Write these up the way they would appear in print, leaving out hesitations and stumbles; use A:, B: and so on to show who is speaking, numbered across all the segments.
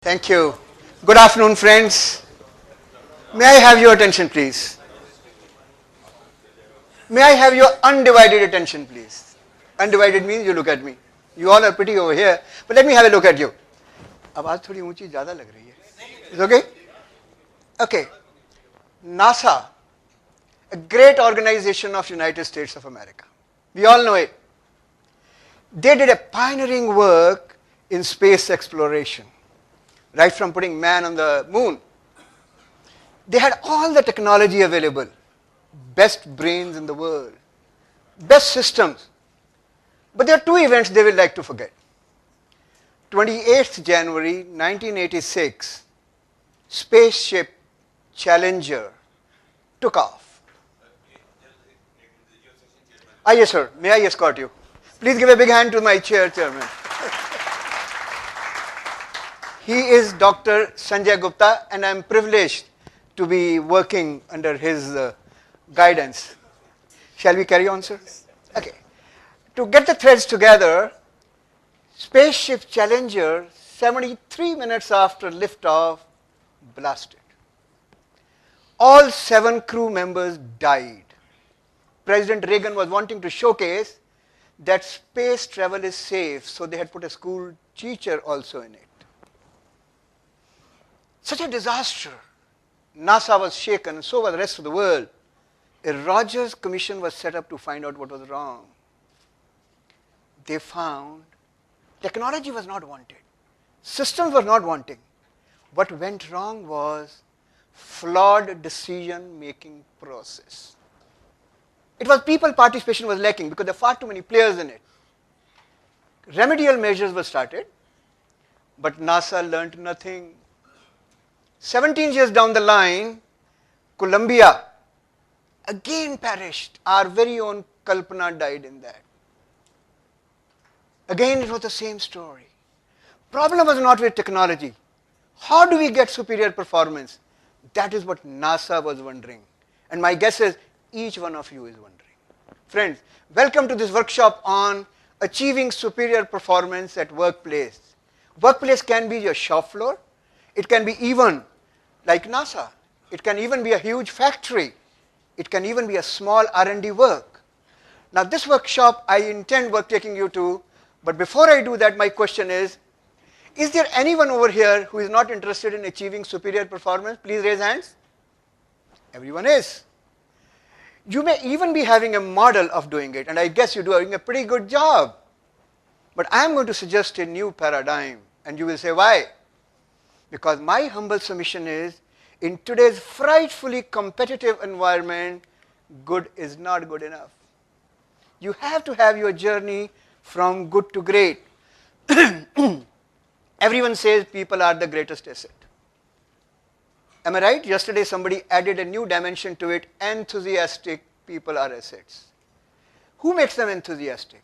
A: Thank you. Good afternoon, friends. May I have your attention, please? May I have your undivided attention, please? Undivided means you look at me. You all are pretty over here, but let me have a look at you. आवाज थोड़ी ऊंची ज़्यादा लग रही है. Is okay? Okay. NASA, a great organization of United States of America. We all know it. They did a pioneering work in space exploration, right from putting man on the moon. They had all the technology available, best brains in the world, best systems. But there are two events they will like to forget. 28th January 1986, spaceship Challenger took off. Yes, sir. May I escort you? Please give a big hand to my chairman. He is Dr. Sanjay Gupta, and I am privileged to be working under his guidance. Shall we carry on, sir? Okay. To get the threads together, spaceship Challenger, 73 minutes after liftoff, blasted. All 7 crew members died. President Reagan was wanting to showcase that space travel is safe, so they had put a school teacher also in it. Such a disaster. NASA was shaken, and so was the rest of the world. A Rogers Commission was set up to find out what was wrong. They found technology was not wanted. Systems were not wanting. What went wrong was flawed decision-making process. It was people participation was lacking because there were far too many players in it. Remedial measures were started, but NASA learned nothing. 17 years down the line, Columbia again perished. Our very own Kalpana died in that. Again, it was the same story. Problem was not with technology. How do we get superior performance? That is what NASA was wondering. And my guess is each one of you is wondering. Friends, welcome to this workshop on achieving superior performance at workplace. Workplace can be your shop floor. It can be even like NASA. It can even be a huge factory. It can even be a small R&D work. Now this workshop I intend taking you to, but before I do that, my question is there anyone over here who is not interested in achieving superior performance? Please raise hands. Everyone is. You may even be having a model of doing it, and I guess you're doing a pretty good job. But I'm going to suggest a new paradigm, and you will say, why? Because my humble submission is, in today's frightfully competitive environment, good is not good enough. You have to have your journey from good to great. Everyone says people are the greatest asset. Am I right? Yesterday somebody added a new dimension to it. Enthusiastic people are assets. Who makes them enthusiastic?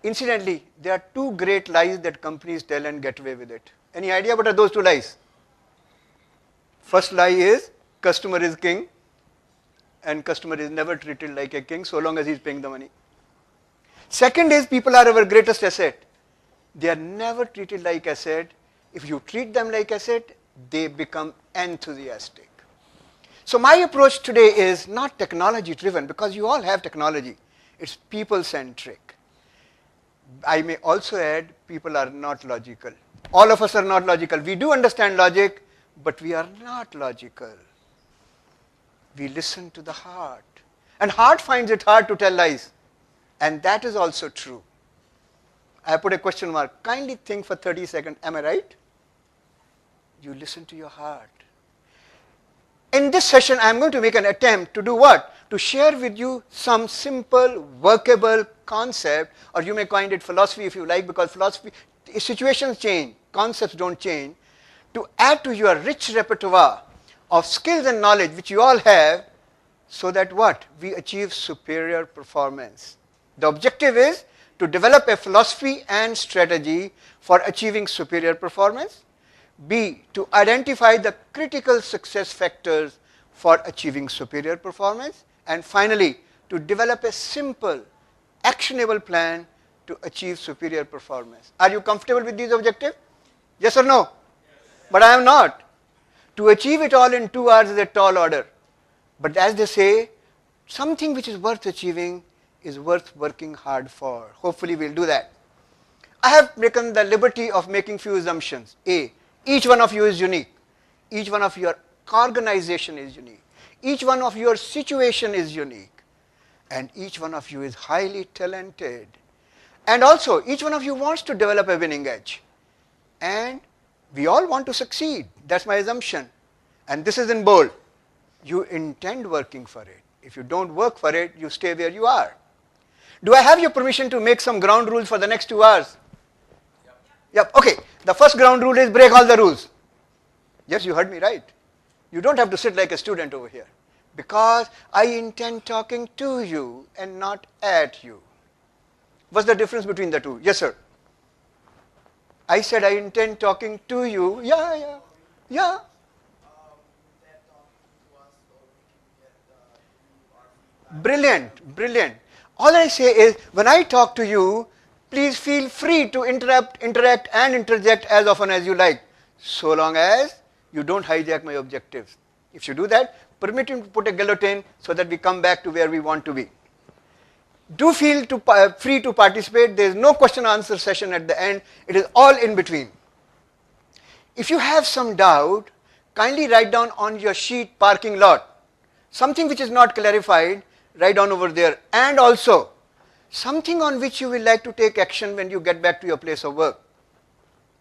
A: Incidentally, there are 2 great lies that companies tell and get away with it. Any idea what are those 2 lies? First lie is customer is king, and customer is never treated like a king so long as he's paying the money. Second is people are our greatest asset. They are never treated like asset. If you treat them like asset, they become enthusiastic. So my approach today is not technology driven, because you all have technology. It's people centric. I may also add, people are not logical. All of us are not logical. We do understand logic, but we are not logical. We listen to the heart. And heart finds it hard to tell lies. And that is also true. I put a question mark. Kindly think for 30 seconds. Am I right? You listen to your heart. In this session, I am going to make an attempt to do what? To share with you some simple, workable concept, or you may call it philosophy if you like, because philosophy, situations change, concepts don't change, to add to your rich repertoire of skills and knowledge which you all have, so that what? We achieve superior performance. The objective is to develop a philosophy and strategy for achieving superior performance. B, to identify the critical success factors for achieving superior performance. And finally, to develop a simple, actionable plan to achieve superior performance. Are you comfortable with these objectives? Yes or no? but I am not. To achieve it all in 2 hours is a tall order. But as they say, something which is worth achieving is worth working hard for. Hopefully we'll do that. I have taken the liberty of making few assumptions. A, each one of you is unique. Each one of your organization is unique. Each one of your situation is unique. And each one of you is highly talented. And also, each one of you wants to develop a winning edge. And we all want to succeed. That's my assumption. And this is in bold. You intend working for it. If you don't work for it, you stay where you are. Do I have your permission to make some ground rules for the next 2 hours? Yep. Okay. The first ground rule is break all the rules. Yes, you heard me right. You don't have to sit like a student over here. Because I intend talking to you and not at you. What's the difference between the two? Yes, sir. I said I intend talking to you. Yeah. Brilliant. All I say is, when I talk to you, please feel free to interrupt, interact and interject as often as you like, so long as you don't hijack my objectives. If you do that, permit him to put a guillotine so that we come back to where we want to be. Do feel free to participate. There is no question answer session at the end. It is all in between. If you have some doubt, kindly write down on your sheet parking lot. Something which is not clarified, write down over there. And also, something on which you will like to take action when you get back to your place of work.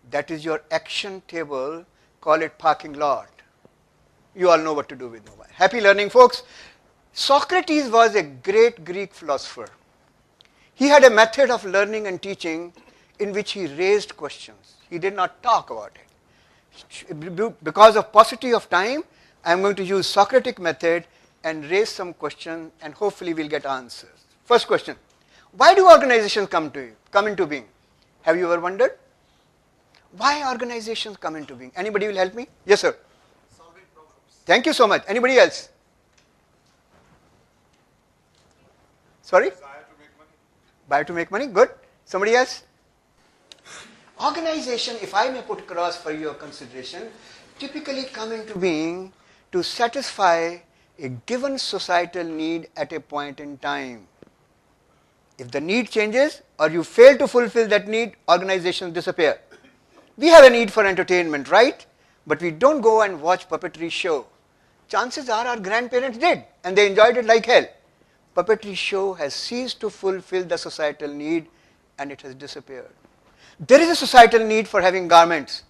A: That is your action table. Call it parking lot. You all know what to do with mobile. Happy learning, folks. Socrates was a great Greek philosopher. He had a method of learning and teaching in which he raised questions. He did not talk about it. Because of paucity of time, I am going to use Socratic method and raise some questions, and hopefully we'll get answers. First question. Why do organizations come into being? Have you ever wondered? Why organizations come into being? Anybody will help me? Yes, sir.
B: Solving problems.
A: Thank you so much. Anybody else? Sorry?
B: Desire to make money.
A: Buy to make money? Good. Somebody else? Organization, if I may put across for your consideration, typically come into being to satisfy a given societal need at a point in time. If the need changes or you fail to fulfill that need, organizations disappear. We have a need for entertainment, right? But we don't go and watch puppetry show. Chances are our grandparents did, and they enjoyed it like hell. Puppetry show has ceased to fulfill the societal need, and it has disappeared. There is a societal need for having garments.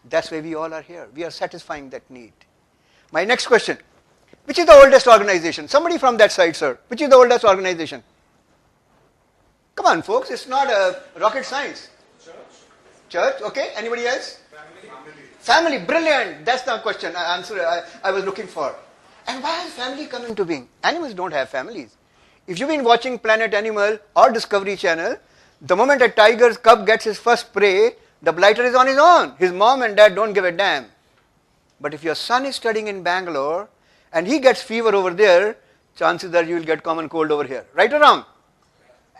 A: That's why we all are here. We are satisfying that need. My next question. Which is the oldest organization? Somebody from that side, sir. Which is the oldest organization? Come on, folks. It's not a rocket science. Church, okay. Anybody else? Family, brilliant. That's the question, answer I was looking for. And why has family come into being? Animals don't have families. If you've been watching Planet Animal or Discovery Channel, the moment a tiger's cub gets his first prey, the blighter is on his own. His mom and dad don't give a damn. But if your son is studying in Bangalore and he gets fever over there, chances are you will get common cold over here. Right or wrong?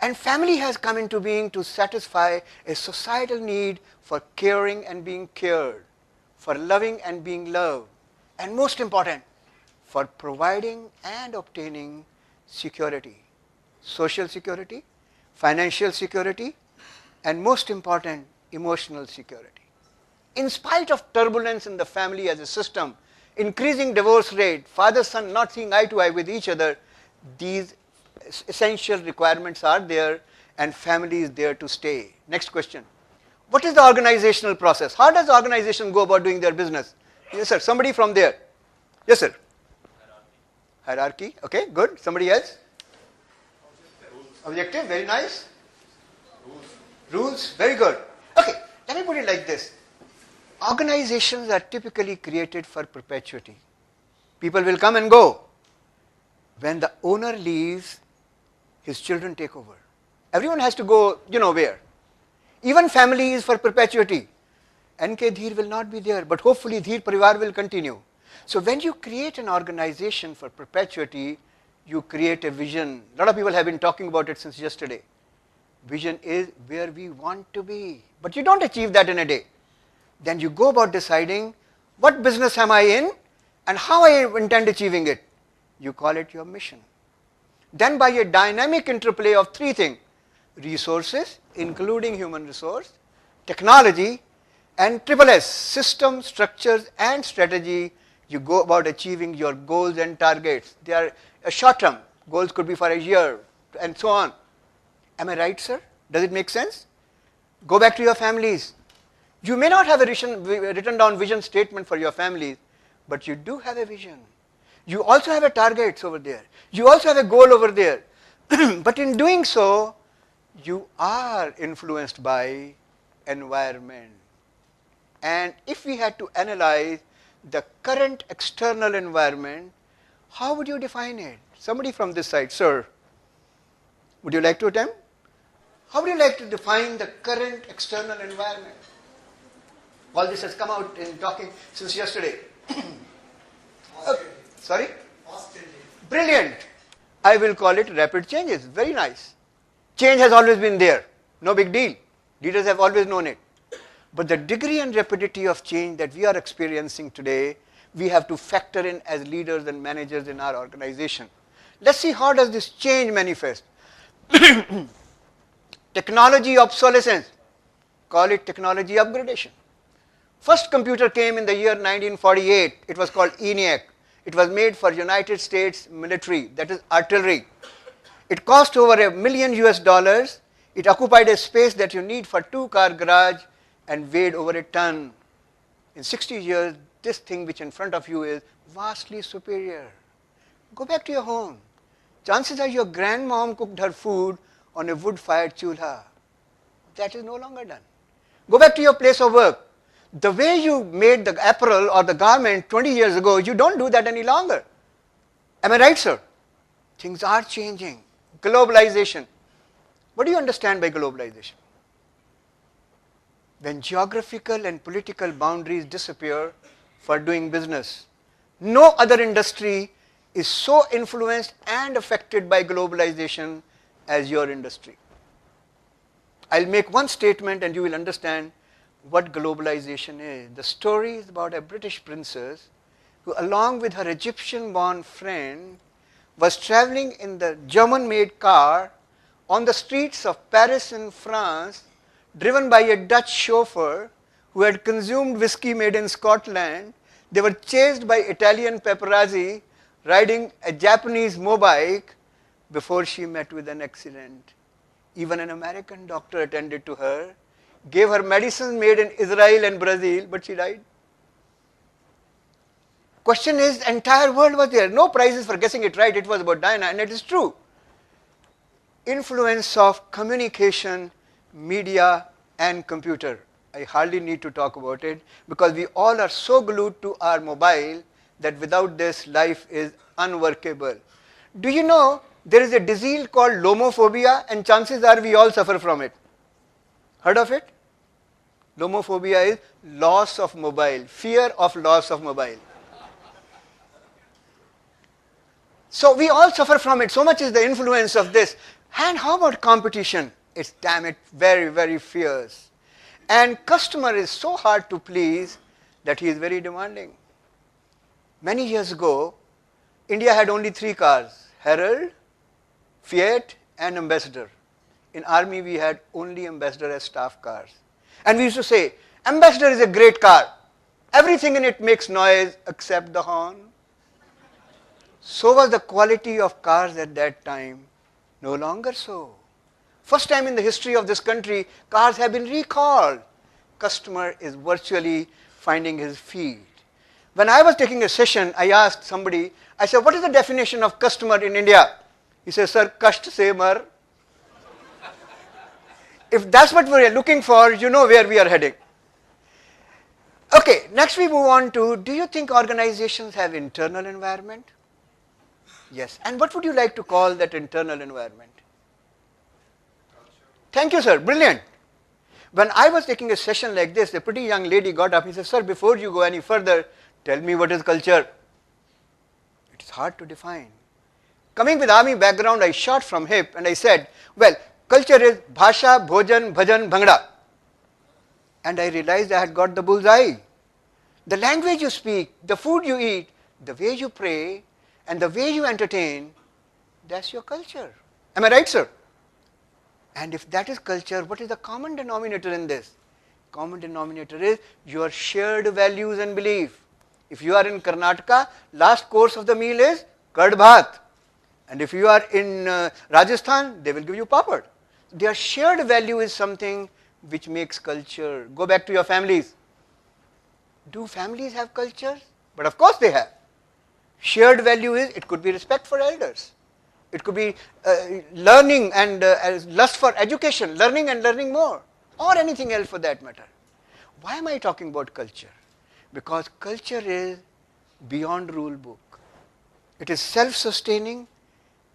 A: And family has come into being to satisfy a societal need for caring and being cared, for loving and being loved, and most important, for providing and obtaining security, social security, financial security, and most important, emotional security. In spite of turbulence in the family as a system, increasing divorce rate, father-son not seeing eye to eye with each other, these essential requirements are there and family is there to stay. Next question. What is the organizational process? How does the organization go about doing their business? Yes, sir. Somebody from there. Yes, sir. Hierarchy. Okay, good. Somebody else? Objective. Very nice. Rules. Very good. Okay, let me put it like this. Organizations are typically created for perpetuity. People will come and go. When the owner leaves, his children take over. Everyone has to go, where. Even family is for perpetuity. NK Dhir will not be there, but hopefully Dhir Parivar will continue. So when you create an organization for perpetuity, you create a vision. A lot of people have been talking about it since yesterday. Vision is where we want to be. But you don't achieve that in a day. Then you go about deciding What business am I in and how I intend achieving it? You call it your mission. Then by a dynamic interplay of three things: resources, including human resource, technology, and triple S, system, structures, and strategy, you go about achieving your goals and targets. They are a short term. Goals could be for a year and so on. Am I right, sir? Does it make sense? Go back to your families. You may not have a written down vision statement for your families, but you do have a vision. You also have a targets over there. You also have a goal over there. But in doing so, you are influenced by environment. And if we had to analyze the current external environment, how would you define it? Somebody from this side, sir, would you like to attempt? How would you like to define the current external environment? All this has come out in talking since yesterday. Sorry? Brilliant. I will call it rapid changes. Very nice. Change has always been there. No big deal. Leaders have always known it. But the degree and rapidity of change that we are experiencing today, we have to factor in as leaders and managers in our organization. Let's see how does this change manifest. Technology obsolescence. Call it technology upgradation. First computer came in the year 1948. It was called ENIAC. It was made for United States military, that is artillery. It cost over $1 million US. It occupied a space that you need for 2-car garage and weighed over a ton. In 60 years, this thing which in front of you is vastly superior. Go back to your home. Chances are your grandmom cooked her food on a wood-fired chulha. That is no longer done. Go back to your place of work. The way you made the apparel or the garment 20 years ago, you don't do that any longer. Am I right, sir? Things are changing. Globalization. What do you understand by globalization? When geographical and political boundaries disappear for doing business. No other industry is so influenced and affected by globalization as your industry. I'll make one statement and you will understand what globalization is. The story is about a British princess who, along with her Egyptian-born friend, was traveling in the German-made car on the streets of Paris in France, driven by a Dutch chauffeur who had consumed whiskey made in Scotland. They were chased by Italian paparazzi riding a Japanese mobike before she met with an accident. Even an American doctor attended to her, gave her medicines made in Israel and Brazil, but she died. Question is, the entire world was there. No prizes for guessing it right. It was about Diana, and it is true. Influence of communication, media, and computer. I hardly need to talk about it because we all are so glued to our mobile that without this, life is unworkable. Do you know there is a disease called lomophobia, and chances are we all suffer from it? Heard of it? Lomophobia is loss of mobile, fear of loss of mobile. So we all suffer from it. So much is the influence of this. And how about competition? It's damn it, very, very fierce. And customer is so hard to please that he is very demanding. Many years ago, India had only 3 cars: Herald, Fiat, and Ambassador. In army, we had only Ambassador as staff cars. And we used to say, Ambassador is a great car. Everything in it makes noise except the horn. So was the quality of cars at that time. No longer so. First time in the history of this country, cars have been recalled. Customer is virtually finding his feet. When I was taking a session, I asked somebody, I said, what is the definition of customer in India? He says, sir, kasht se mar. If that's what we are looking for, you know where we are heading. Okay, next we move on to, do you think organizations have internal environment? Yes. And what would you like to call that internal environment? Thank you, sir. Brilliant. When I was taking a session like this, a pretty young lady got up. He said, sir, before you go any further, tell me what is culture. It is hard to define. Coming with army background, I shot from hip and I said, well, culture is bhasha, bhojan, bhajan, bhangra. And I realized I had got the bullseye. The language you speak, the food you eat, the way you pray, and the way you entertain, that's your culture. Am I right, sir? And if that is culture, what is the common denominator in this? Common denominator is your shared values and belief. If you are in Karnataka, last course of the meal is curd bhat. And if you are in Rajasthan, they will give you papad. Their shared value is something which makes culture. Go back to your families. Do families have cultures? But of course they have. Shared value is, it could be respect for elders. It could be learning and lust for education, learning and learning more, or anything else for that matter. Why am I talking about culture? Because culture is beyond rule book. It is self-sustaining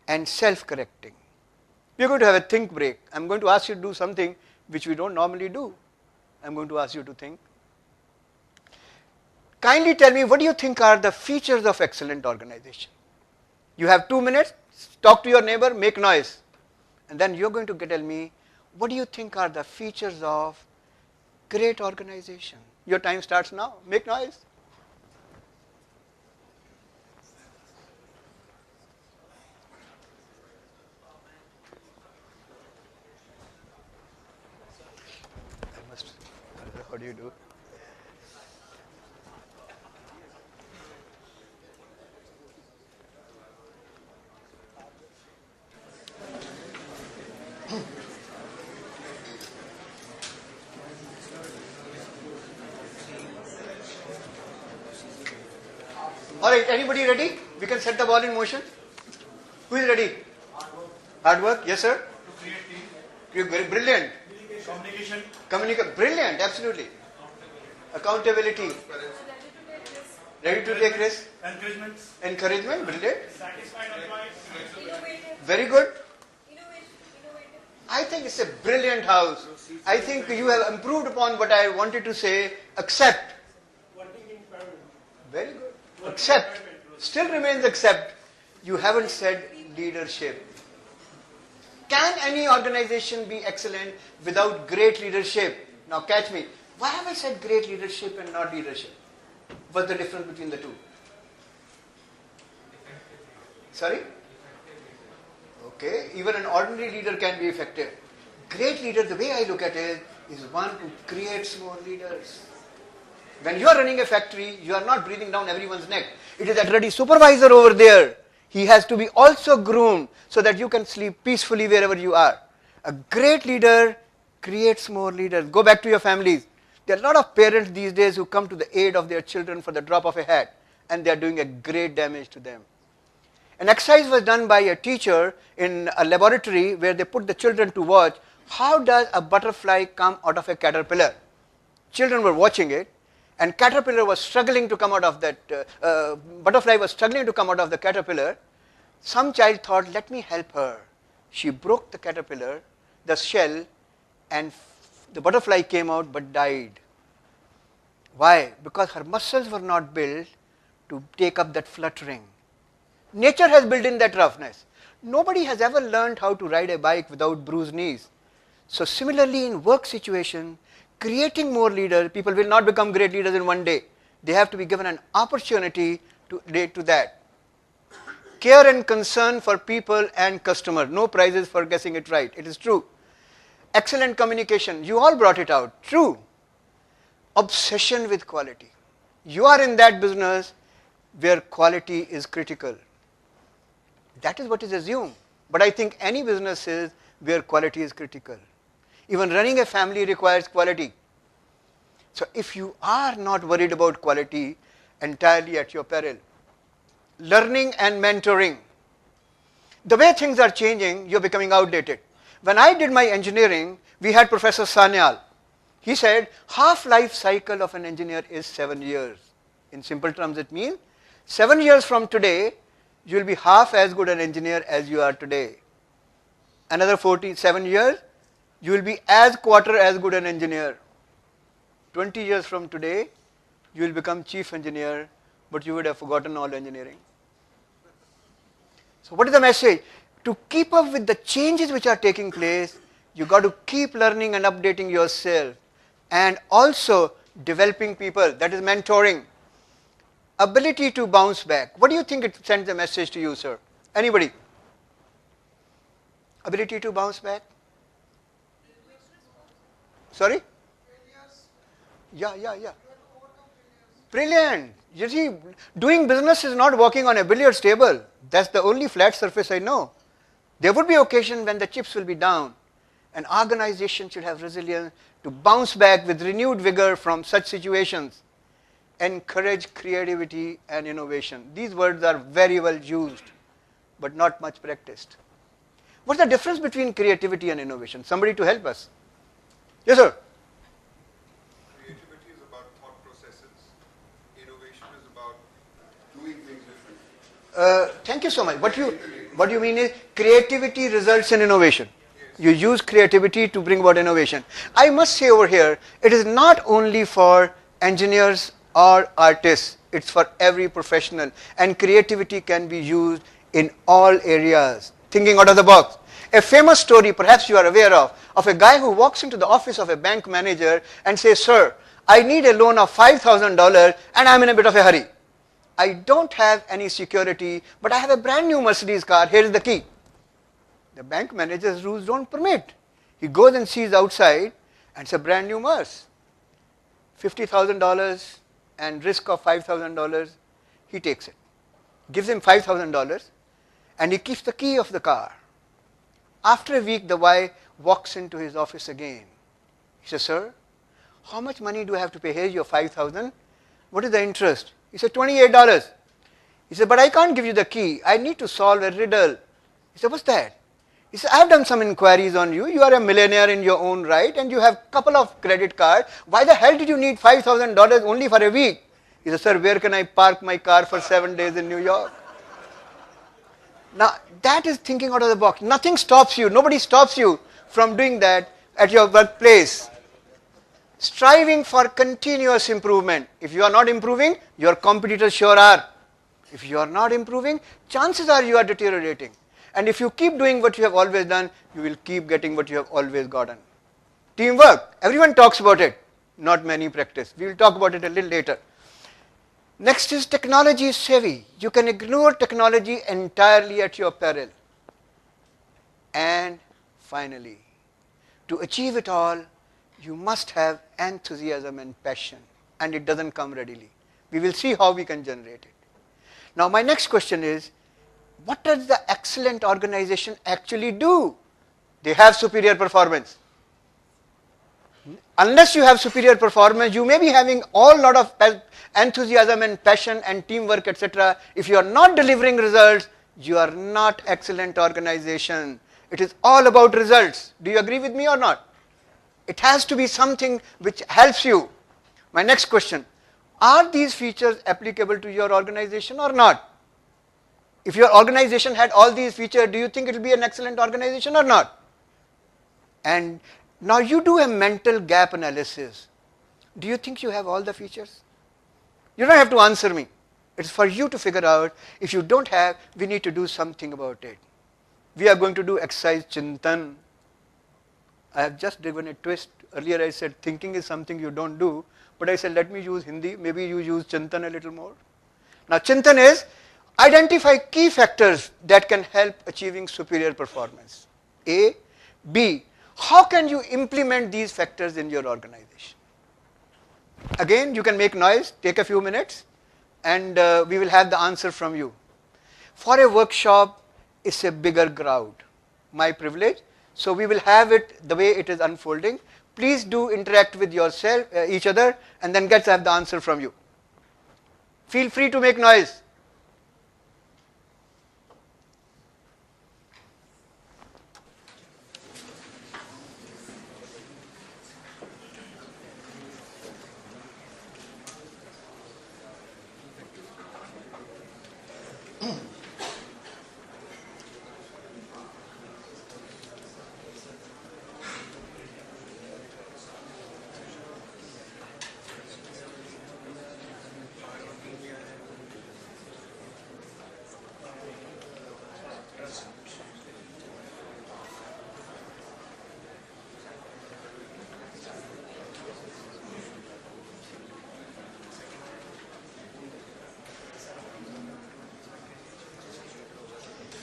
A: and self-correcting. We are going to have a think break. I am going to ask you to do something which we don't normally do. I am going to ask you to think. Kindly tell me, what do you think are the features of excellent organization? You have 2 minutes, talk to your neighbor, make noise. And then you're going to tell me, what do you think are the features of great organization? Your time starts now. Make noise. How do you do? All right, anybody ready? We can set the ball in motion. Who is ready? Hard work, yes sir.
B: To create team.
A: You're very brilliant.
B: Communication.
A: Brilliant, absolutely. Accountability. Ready to take risk. Encouragement, brilliant.
B: Satisfied employees.
A: Very good. I think it's a brilliant house. I think you have improved upon what I wanted to say. Accept. Very good. Accept. Still remains accept. You haven't said leadership. Can any organization be excellent without great leadership? Now catch me. Why have I said great leadership and not leadership? What's the difference between the two? Sorry? Okay, even an ordinary leader can be effective. Great leader, the way I look at it, is one who creates more leaders. When you are running a factory, you are not breathing down everyone's neck. It is that ready supervisor over there. He has to be also groomed so that you can sleep peacefully wherever you are. A great leader creates more leaders. Go back to your families. There are a lot of parents these days who come to the aid of their children for the drop of a hat, and they are doing a great damage to them. An exercise was done by a teacher in a laboratory where they put the children to watch how does a butterfly come out of a caterpillar. Children were watching it, and caterpillar was struggling to come out of that, butterfly was struggling to come out of the caterpillar. Some child thought, let me help her. She broke the caterpillar, the shell, and the butterfly came out but died. Why? Because her muscles were not built to take up that fluttering. Nature has built in that roughness. Nobody has ever learned how to ride a bike without bruised knees. So similarly in work situation, creating more leaders, people will not become great leaders in one day. They have to be given an opportunity to relate to that. Care and concern for people and customer. No prizes for guessing it right. It is true. Excellent communication. You all brought it out. True. Obsession with quality. You are in that business where quality is critical. That is what is assumed. But I think any business is where quality is critical. Even running a family requires quality. So if you are not worried about quality, entirely at your peril. Learning and mentoring. The way things are changing, you're becoming outdated. When I did my engineering, we had Professor Sanyal. He said, half-life cycle of an engineer is 7 years. In simple terms, it means 7 years from today, you will be half as good an engineer as you are today. Another 47 years, you will be quarter as good an engineer. 20 years from today, you will become chief engineer, but you would have forgotten all engineering. So what is the message? To keep up with the changes which are taking place, you got to keep learning and updating yourself, and also developing people. That is mentoring. ability to bounce back. What do you think it sends a message to you, sir? Anybody? Ability to bounce back? Sorry? Yeah. Brilliant. You see, doing business is not walking on a billiards table. That's the only flat surface I know. There would be occasion when the chips will be down. An organization should have resilience to bounce back with renewed vigor from such situations. Encourage creativity and innovation. These words are very well used, but not much practiced. What's the difference between creativity and innovation? Somebody to help us. Yes, sir.
C: Creativity is about thought processes. Innovation is about doing things differently.
A: Thank you so much. What you mean is creativity results in innovation. You use creativity to bring about innovation. I must say over here, it is not only for engineers or artists, it's for every professional. And creativity can be used in all areas. Thinking out of the box. A famous story, perhaps you are aware of a guy who walks into the office of a bank manager and says, "Sir, I need a loan of $5,000 and I'm in a bit of a hurry. I don't have any security, but I have a brand new Mercedes car. Here is the key." The bank manager's rules don't permit. He goes and sees outside and it's a brand new Merc. $50,000 and risk of $5,000. He takes it. Gives him $5,000 and he keeps the key of the car. After a week, the guy walks into his office again. He says, "Sir, how much money do I have to pay? Here's your $5,000. What is the interest?" He said, $28. He said, "But I can't give you the key. I need to solve a riddle." He said, "What's that?" He said, "I've done some inquiries on you. You are a millionaire in your own right and you have a couple of credit cards. Why the hell did you need $5,000 only for a week?" He said, "Sir, where can I park my car for 7 days in New York?" Now, that is thinking out of the box. Nothing stops you. Nobody stops you from doing that at your workplace. Striving for continuous improvement. If you are not improving, your competitors sure are. If you are not improving, chances are you are deteriorating. And if you keep doing what you have always done, you will keep getting what you have always gotten. Teamwork. Everyone talks about it. Not many practice. We will talk about it a little later. Next is technology savvy. You can ignore technology entirely at your peril. And finally, to achieve it all, you must have enthusiasm and passion. And it doesn't come readily. We will see how we can generate it. Now, my next question is, what does the excellent organization actually do? They have superior performance. Unless you have superior performance, you may be having all lot of enthusiasm and passion and teamwork, etc. If you are not delivering results, you are not excellent organization. It is all about results. Do you agree with me or not? It has to be something which helps you. My next question, are these features applicable to your organization or not? If your organization had all these features, do you think it will be an excellent organization or not? And now you do a mental gap analysis. Do you think you have all the features? You don't have to answer me. It's for you to figure out. If you don't have, we need to do something about it. We are going to do exercise Chintan. I have just given a twist. Earlier I said thinking is something you don't do. But I said let me use Hindi. Maybe you use Chintan a little more. Now Chintan is identify key factors that can help achieving superior performance. A. B. How can you implement these factors in your organization? Again, you can make noise, take a few minutes, and we will have the answer from you. For a workshop, it's a bigger crowd. My privilege. So we will have it the way it is unfolding. Please do interact with yourself, each other, and then get to have the answer from you. Feel free to make noise.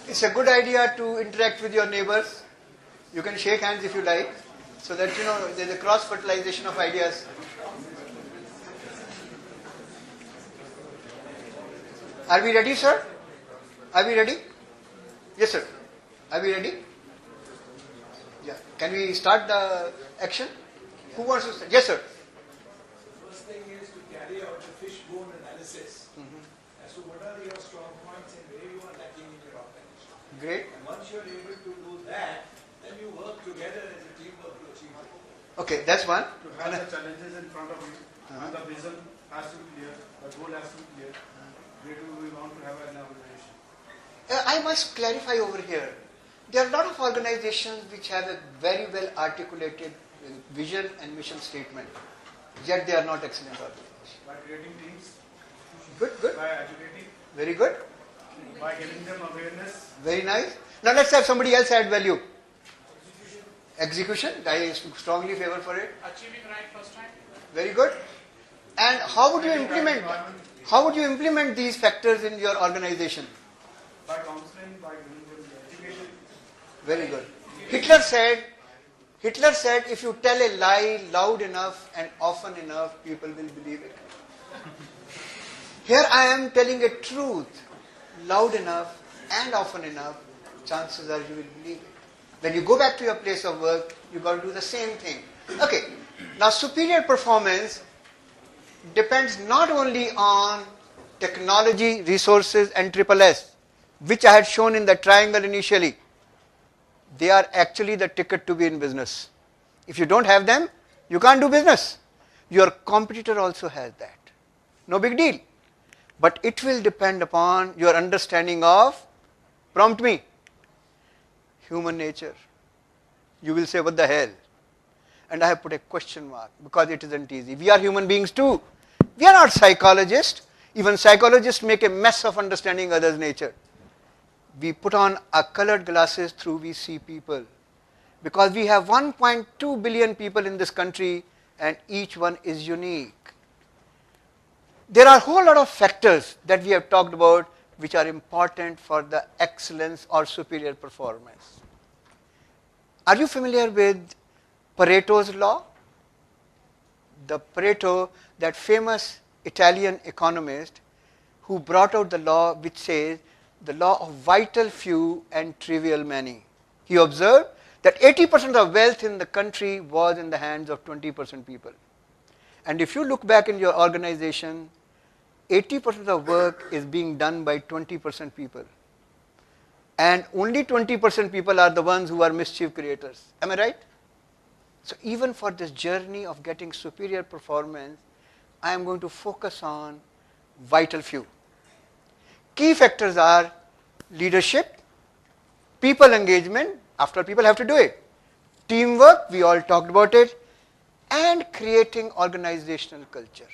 A: It's a good idea to interact with your neighbors. You can shake hands if you like, so that there's a cross-fertilization of ideas. Are we ready, sir? Are we ready? Yes, sir. Are we ready? Yeah. Can we start the action? Who wants to start? Yes, sir.
D: First thing is to carry out the fishbone analysis as to what are your strong points and where you are lacking in your organization.
A: Great.
D: And once you are able to do that, then you work together as a teamwork to achieve the goal.
A: Okay, that's one.
B: To have the challenges in front of you, and the vision has to be clear, the goal has to be clear. Where do we want to have an organization?
A: I must clarify over here. There are a lot of organizations which have a very well articulated vision and mission statement, yet they are not excellent organizations.
B: By creating teams,
A: Good, good.
B: by educating,
A: Very good.
B: by giving them awareness.
A: Very nice. Now let's have somebody else add value. Execution. I strongly favor for it.
E: Achieving right first time.
A: Very good. And how would you implement? How would you implement these factors in your organization?
B: By counseling, by giving them the education.
A: Very good. Hitler said, if you tell a lie loud enough and often enough, people will believe it. Here I am telling a truth loud enough and often enough, chances are you will believe it. When you go back to your place of work, you got to do the same thing. Okay. Now superior performance depends not only on technology, resources and triple S, which I had shown in the triangle initially. They are actually the ticket to be in business. If you don't have them, you can't do business. Your competitor also has that. No big deal. But it will depend upon your understanding of, prompt me, human nature. You will say, what the hell? And I have put a question mark because it isn't easy. We are human beings too. We are not psychologists. Even psychologists make a mess of understanding others' nature. We put on our colored glasses through we see people. Because we have 1.2 billion people in this country and each one is unique. There are a whole lot of factors that we have talked about which are important for the excellence or superior performance. Are you familiar with Pareto's law? The Pareto, that famous Italian economist who brought out the law which says the law of vital few and trivial many. He observed that 80% of wealth in the country was in the hands of 20% people. And if you look back in your organization, 80% of work is being done by 20% people. And only 20% people are the ones who are mischief creators. Am I right? So even for this journey of getting superior performance, I am going to focus on vital few. Key factors are leadership, people engagement, after all people have to do it, teamwork, we all talked about it, and creating organizational culture.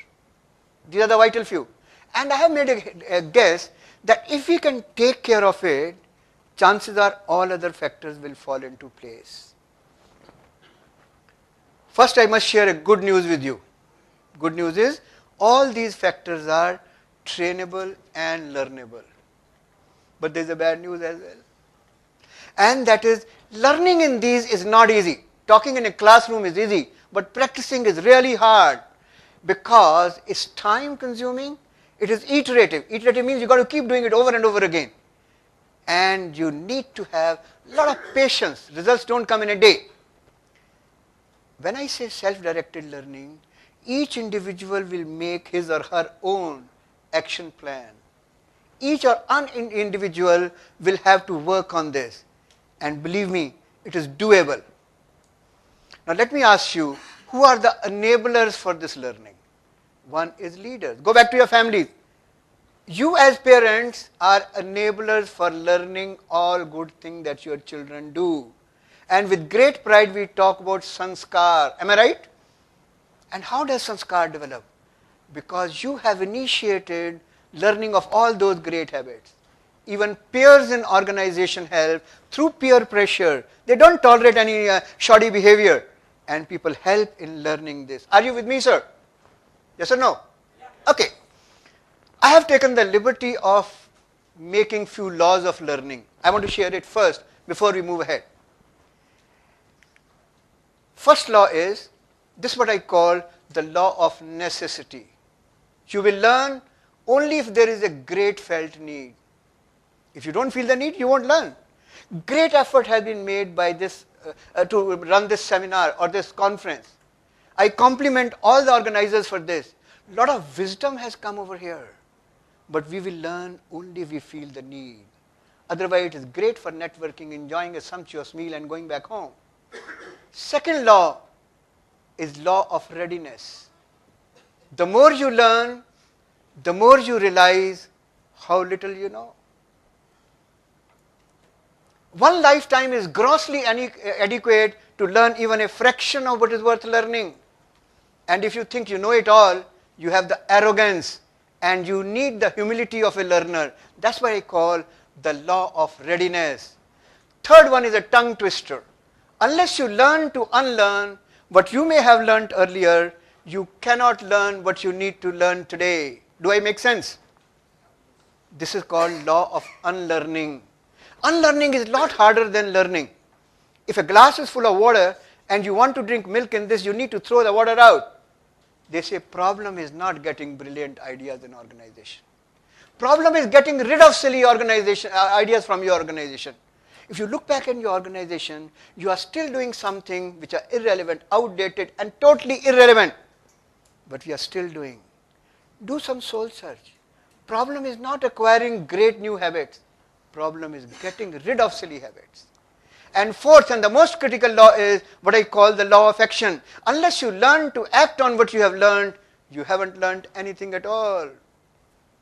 A: These are the vital few. And I have made a guess that if we can take care of it, chances are all other factors will fall into place. First, I must share a good news with you. Good news is all these factors are trainable and learnable. But there is a bad news as well. And that is, learning in these is not easy. Talking in a classroom is easy, but practicing is really hard because it's time consuming. It is iterative. Iterative means you got to keep doing it over and over again. And you need to have a lot of patience. Results don't come in a day. When I say self-directed learning, each individual will make his or her own action plan. Each individual will have to work on this. And believe me, it is doable. Now let me ask you, who are the enablers for this learning? One is leaders. Go back to your families. You as parents are enablers for learning all good things that your children do. And with great pride we talk about sanskar. Am I right? And how does sanskar develop? Because you have initiated learning of all those great habits. Even peers in organization help through peer pressure. They don't tolerate any shoddy behavior. And people help in learning this. Are you with me, sir? Yes or no? Yeah. Okay. I have taken the liberty of making few laws of learning. I want to share it first before we move ahead. First law is, this is what I call the law of necessity. You will learn only if there is a great felt need. If you don't feel the need, you won't learn. Great effort has been made by this to run this seminar or this conference. I compliment all the organizers for this. A lot of wisdom has come over here. But we will learn only if we feel the need. Otherwise, it is great for networking, enjoying a sumptuous meal and going back home. Second law is law of readiness. The more you learn, the more you realize how little you know. One lifetime is grossly adequate to learn even a fraction of what is worth learning. And if you think you know it all, you have the arrogance and you need the humility of a learner. That's what I call the law of readiness. Third one is a tongue twister. Unless you learn to unlearn what you may have learned earlier, you cannot learn what you need to learn today. Do I make sense? This is called law of unlearning. Unlearning is a lot harder than learning. If a glass is full of water and you want to drink milk in this, you need to throw the water out. They say problem is not getting brilliant ideas in organization. Problem is getting rid of silly ideas from your organization. If you look back in your organization, you are still doing something which are irrelevant, outdated and totally irrelevant. But we are still doing. Do some soul search. Problem is not acquiring great new habits. Problem is getting rid of silly habits. And fourth and the most critical law is what I call the law of action. Unless you learn to act on what you have learned, you haven't learned anything at all.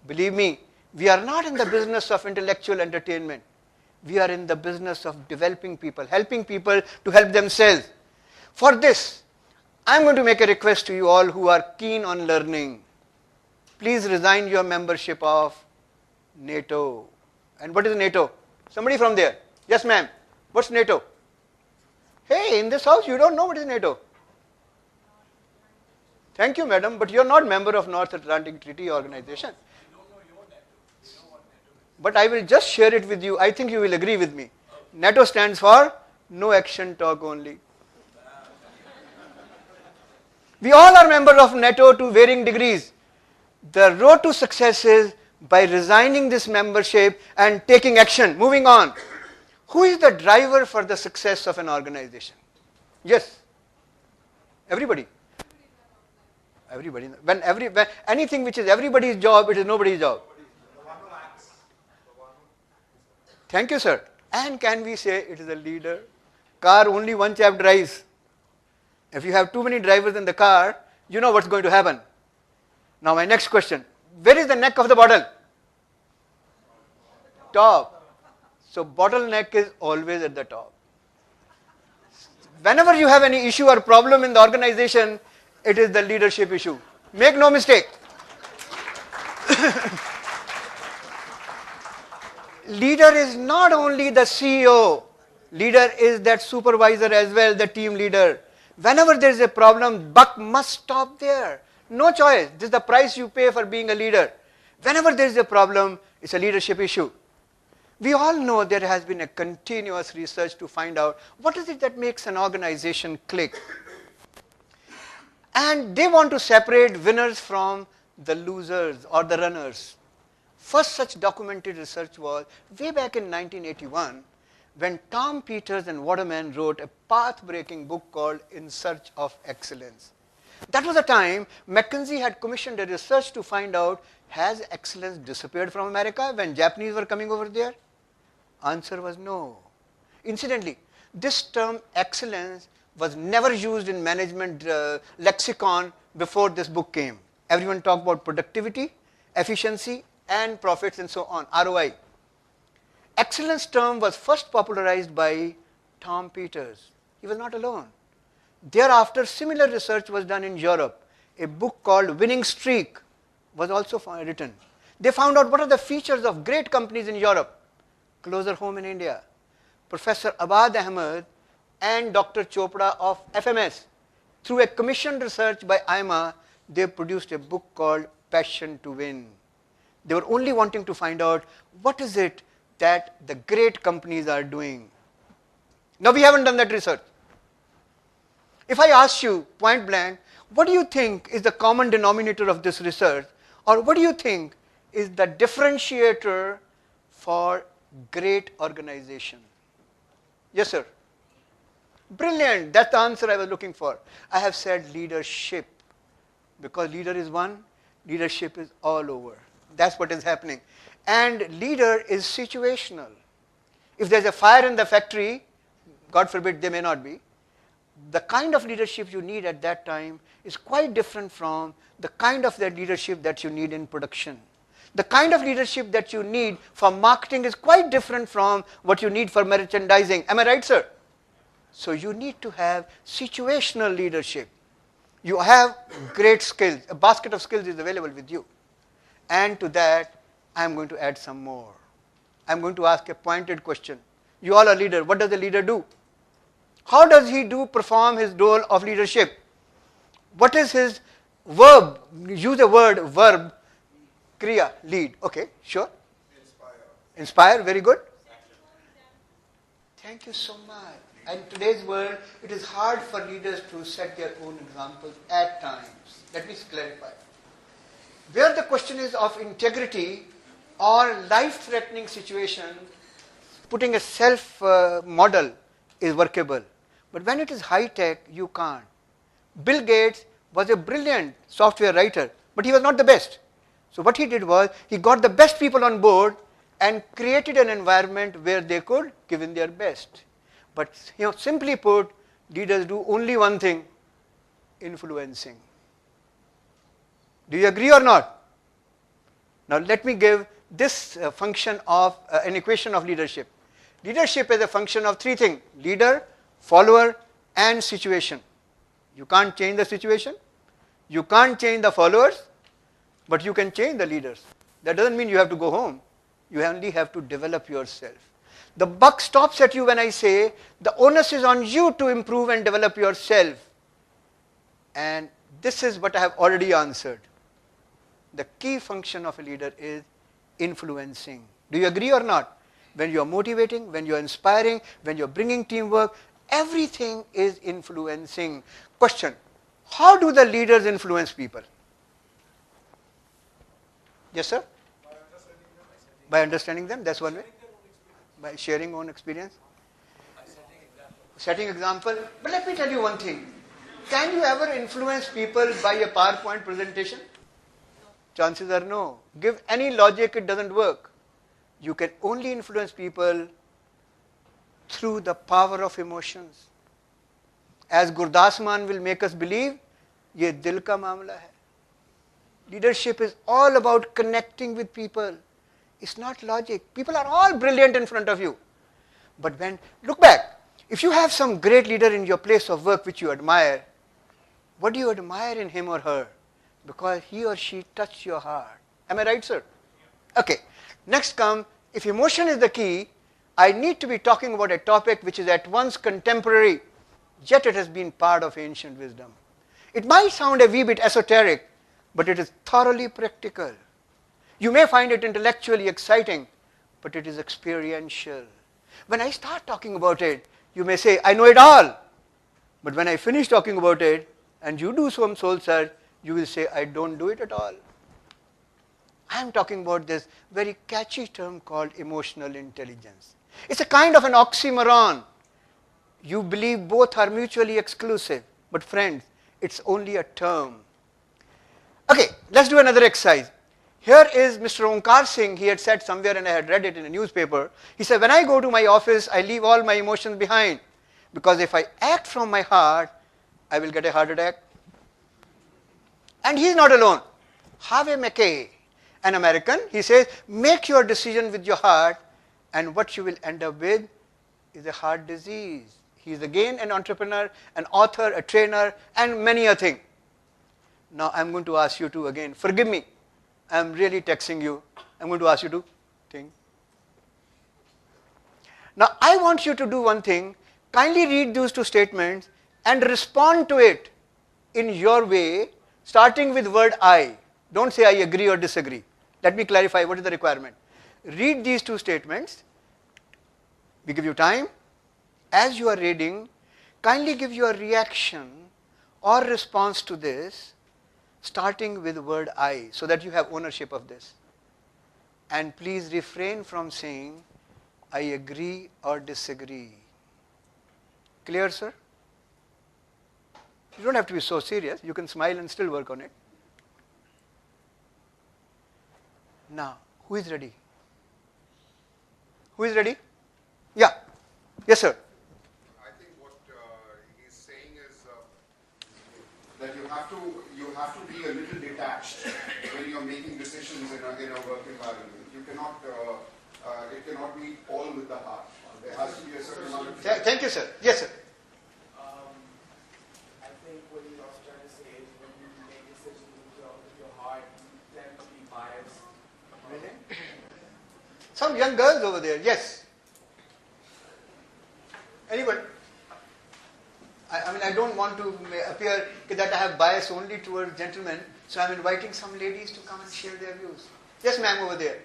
A: Believe me, we are not in the business of intellectual entertainment. We are in the business of developing people, helping people to help themselves. For this, I'm going to make a request to you all who are keen on learning. Please resign your membership of NATO. And what is NATO? Somebody from there? Yes, ma'am. What's NATO? Hey, in this house, you don't know what is NATO. Thank you, madam, but you're not member of North Atlantic Treaty Organization. But I will just share it with you. I think you will agree with me. NATO stands for no action, talk only. We all are members of NATO to varying degrees. The road to success is by resigning this membership and taking action. Moving on. Who is the driver for the success of an organization? Yes. Everybody. Everybody. When anything which is everybody's job, it is nobody's job. Thank you, sir. And can we say it is a leader? Car only one chap drives. If you have too many drivers in the car, you know what's going to happen. Now my next question. Where is the neck of the bottle? Top. So bottleneck is always at the top. Whenever you have any issue or problem in the organization, it is the leadership issue. Make no mistake. Leader is not only the CEO. Leader is that supervisor as well, the team leader. Whenever there is a problem, buck must stop there. No choice. This is the price you pay for being a leader. Whenever there is a problem, it's a leadership issue. We all know there has been a continuous research to find out what is it that makes an organization click. And they want to separate winners from the losers or the runners. First such documented research was way back in 1981 when Tom Peters and Waterman wrote a path-breaking book called In Search of Excellence. That was a time McKinsey had commissioned a research to find out, has excellence disappeared from America when Japanese were coming over there? Answer was no. Incidentally, this term excellence was never used in management lexicon before this book came. Everyone talked about productivity, efficiency, and profits and so on, ROI. Excellence term was first popularized by Tom Peters. He was not alone. Thereafter, similar research was done in Europe. A book called Winning Streak was also written. They found out what are the features of great companies in Europe. Closer home in India. Professor Abad Ahmed and Dr. Chopra of FMS, through a commissioned research by IMA, they produced a book called Passion to Win. They were only wanting to find out what is it that the great companies are doing. Now, we haven't done that research. If I ask you point blank, what do you think is the common denominator of this research, or what do you think is the differentiator for great organization? Yes, sir. Brilliant. That's the answer I was looking for. I have said leadership, because leader is one, leadership is all over. That's what is happening. And leader is situational. If there's a fire in the factory, God forbid there may not be, the kind of leadership you need at that time is quite different from the kind of that leadership that you need in production. The kind of leadership that you need for marketing is quite different from what you need for merchandising. Am I right, sir? So you need to have situational leadership. You have great skills. A basket of skills is available with you. And to that, I'm going to add some more. I'm going to ask a pointed question. You all are leaders. What does a leader do? How does he perform his role of leadership? What is his verb? Use a word, verb, kriya, lead. Okay, sure. Inspire, very good. Thank you so much. In today's world, it is hard for leaders to set their own examples at times. Let me clarify. Where the question is of integrity or life-threatening situation, putting a self-model is workable. But when it is high-tech, you can't. Bill Gates was a brilliant software writer, but he was not the best. So what he did was, he got the best people on board and created an environment where they could give in their best. But simply put, leaders do only one thing, influencing. Do you agree or not? Now let me give this function of an equation of leadership. Leadership is a function of three things: leader, follower, and situation. You can't change the situation, you can't change the followers, but you can change the leaders. That doesn't mean you have to go home. You only have to develop yourself. The buck stops at you when I say the onus is on you to improve and develop yourself. And this is what I have already answered. The key function of a leader is influencing. Do you agree or not? When you are motivating, when you are inspiring, when you are bringing teamwork, everything is influencing. Question: how do the leaders influence people? Yes, sir? By understanding them, that's one way. By sharing own experience. Setting example. But let me tell you one thing. Can you ever influence people by a PowerPoint presentation? Chances are no. Give any logic, it doesn't work. You can only influence people through the power of emotions. As Gurdas Man will make us believe, ye dil ka mamla hai. Leadership is all about connecting with people. It's not logic. People are all brilliant in front of you. But when, look back, if you have some great leader in your place of work which you admire, what do you admire in him or her? Because he or she touched your heart. Am I right, sir? Okay. Next come, if emotion is the key, I need to be talking about a topic which is at once contemporary, yet it has been part of ancient wisdom. It might sound a wee bit esoteric, but it is thoroughly practical. You may find it intellectually exciting, but it is experiential. When I start talking about it, you may say, I know it all. But when I finish talking about it, and you do some soul search, you will say, I don't do it at all. I am talking about this very catchy term called emotional intelligence. It's a kind of an oxymoron. You believe both are mutually exclusive. But friends, it's only a term. Okay, let's do another exercise. Here is Mr. Onkar Singh. He had said somewhere, and I had read it in a newspaper. He said, when I go to my office, I leave all my emotions behind. Because if I act from my heart, I will get a heart attack. And he's not alone. Harvey Mackay, an American, he says, make your decision with your heart, and what you will end up with is a heart disease. He is again an entrepreneur, an author, a trainer, and many a thing. Now I'm going to ask you to again, forgive me, I'm really texting you. I'm going to ask you to think. Now I want you to do one thing. Kindly read those two statements and respond to it in your way, starting with word I. Don't say I agree or disagree. Let me clarify what is the requirement. Read these two statements We give you time. As you are reading, kindly give your reaction or response to this, starting with word I, so that you have ownership of this. And please refrain from saying, I agree or disagree. Clear, sir? You don't have to be so serious. You can smile and still work on it. Now, who is ready? Who is ready? Yeah. Yes, sir.
C: I think what he's saying is that you have to be a little detached when you're making decisions in a work environment. You cannot it cannot be all with the heart. There has to be a certain amount of.
A: Thank you, sir. Yes, sir.
D: I think what you're also trying to say is when you make decisions with your heart, you tend to be biased.
A: Some young girls over there. Yes. Anyone? I mean, I don't want to appear that I have bias only towards gentlemen, so I'm inviting some ladies to come and share their views. Yes, ma'am, over there.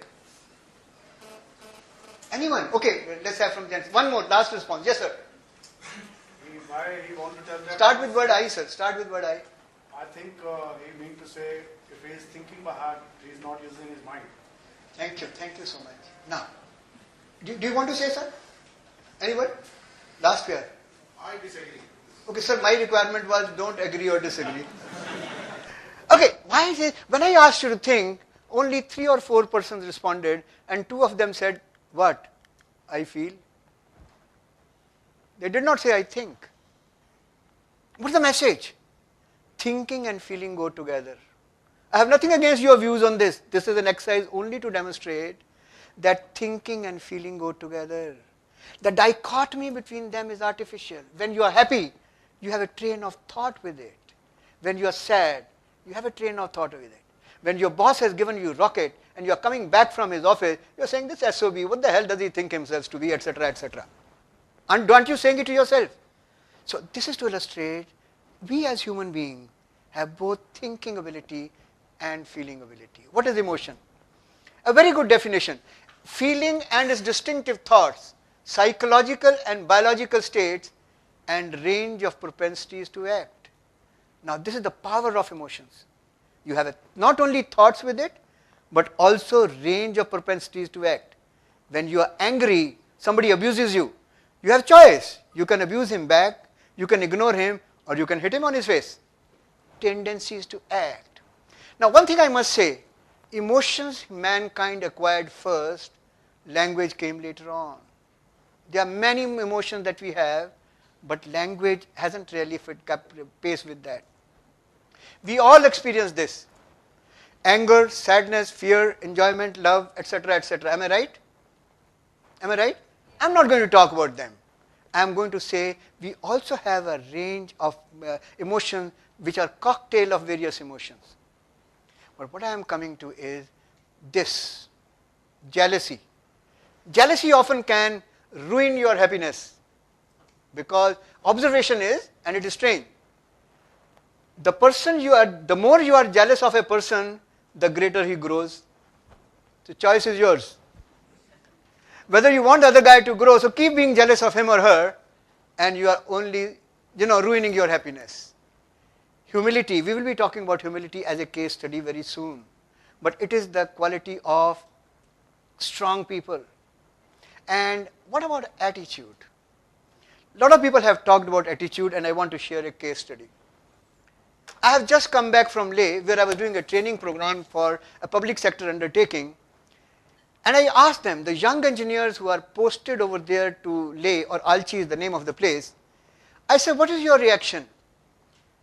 A: Anyone? Okay, let's have from gents. One more, last response. Yes, sir.
B: He want to tell them.
A: Start with word I, sir. Start with word I.
B: I think he mean to say if he is thinking by heart, he is not using his mind.
A: Thank you so much. Now, do you want to say, sir? Anyone? Last pair.
C: I disagree.
A: Okay, sir, my requirement was don't agree or disagree. Okay, why is it, when I asked you to think, only 3 or 4 persons responded and 2 of them said, what? I feel. They did not say I think. What's the message? Thinking and feeling go together. I have nothing against your views on this. This is an exercise only to demonstrate that thinking and feeling go together. The dichotomy between them is artificial. When you are happy, you have a train of thought with it. When you are sad, you have a train of thought with it. When your boss has given you rocket and you are coming back from his office, you are saying, this SOB, what the hell does he think himself to be, etc., etc. And aren't you saying it to yourself? So this is to illustrate, we as human beings have both thinking ability and feeling ability. What is emotion? A very good definition. Feeling and its distinctive thoughts, psychological and biological states, and range of propensities to act. Now this is the power of emotions. You have not only thoughts with it, but also range of propensities to act. When you are angry, somebody abuses you. You have choice. You can abuse him back, you can ignore him, or you can hit him on his face. Tendencies to act. Now one thing I must say, emotions mankind acquired first, language came later on. There are many emotions that we have, but language hasn't really kept pace with that. We all experience this. Anger, sadness, fear, enjoyment, love, etc., etc. Am I right? Am I right? I'm not going to talk about them. I'm going to say we also have a range of emotions which are cocktail of various emotions. But what I am coming to is this, jealousy. Jealousy often can ruin your happiness because observation is, and it is strange, the more you are jealous of a person, the greater he grows. The choice is yours. Whether you want the other guy to grow, so keep being jealous of him or her, and you are only, ruining your happiness. Humility, we will be talking about humility as a case study very soon. But it is the quality of strong people. And what about attitude? A lot of people have talked about attitude, and I want to share a case study. I have just come back from Leh, where I was doing a training program for a public sector undertaking. And I asked them, the young engineers who are posted over there to Leh, or Alchi is the name of the place, I said, what is your reaction?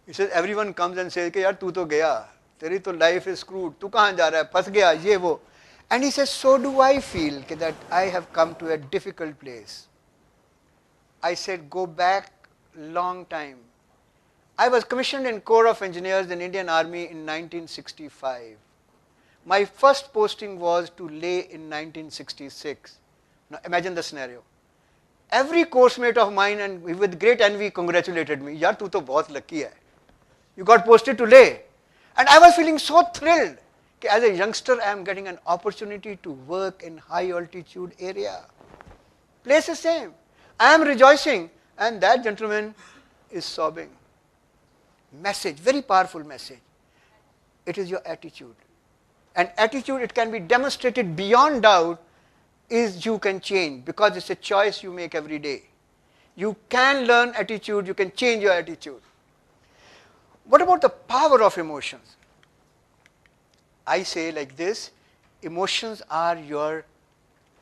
A: He says, everyone comes and says, yaar, tu to gaya, teri to life is screwed, tu kahan ja raha hai, phas gaya, ye wo. And he says, so do I feel that I have come to a difficult place. I said, go back long time. I was commissioned in Corps of Engineers in Indian Army in 1965. My first posting was to Leh in 1966. Now imagine the scenario. Every course mate of mine and with great envy congratulated me. Yaar, tu to bahut lucky hai. You got posted to Leh. And I was feeling so thrilled. As a youngster, I am getting an opportunity to work in high altitude area. Place is same. I am rejoicing, and that gentleman is sobbing. Message, very powerful message. It is your attitude. And attitude, it can be demonstrated beyond doubt, is you can change, because it's a choice you make every day. You can learn attitude, you can change your attitude. What about the power of emotions? I say like this, emotions are your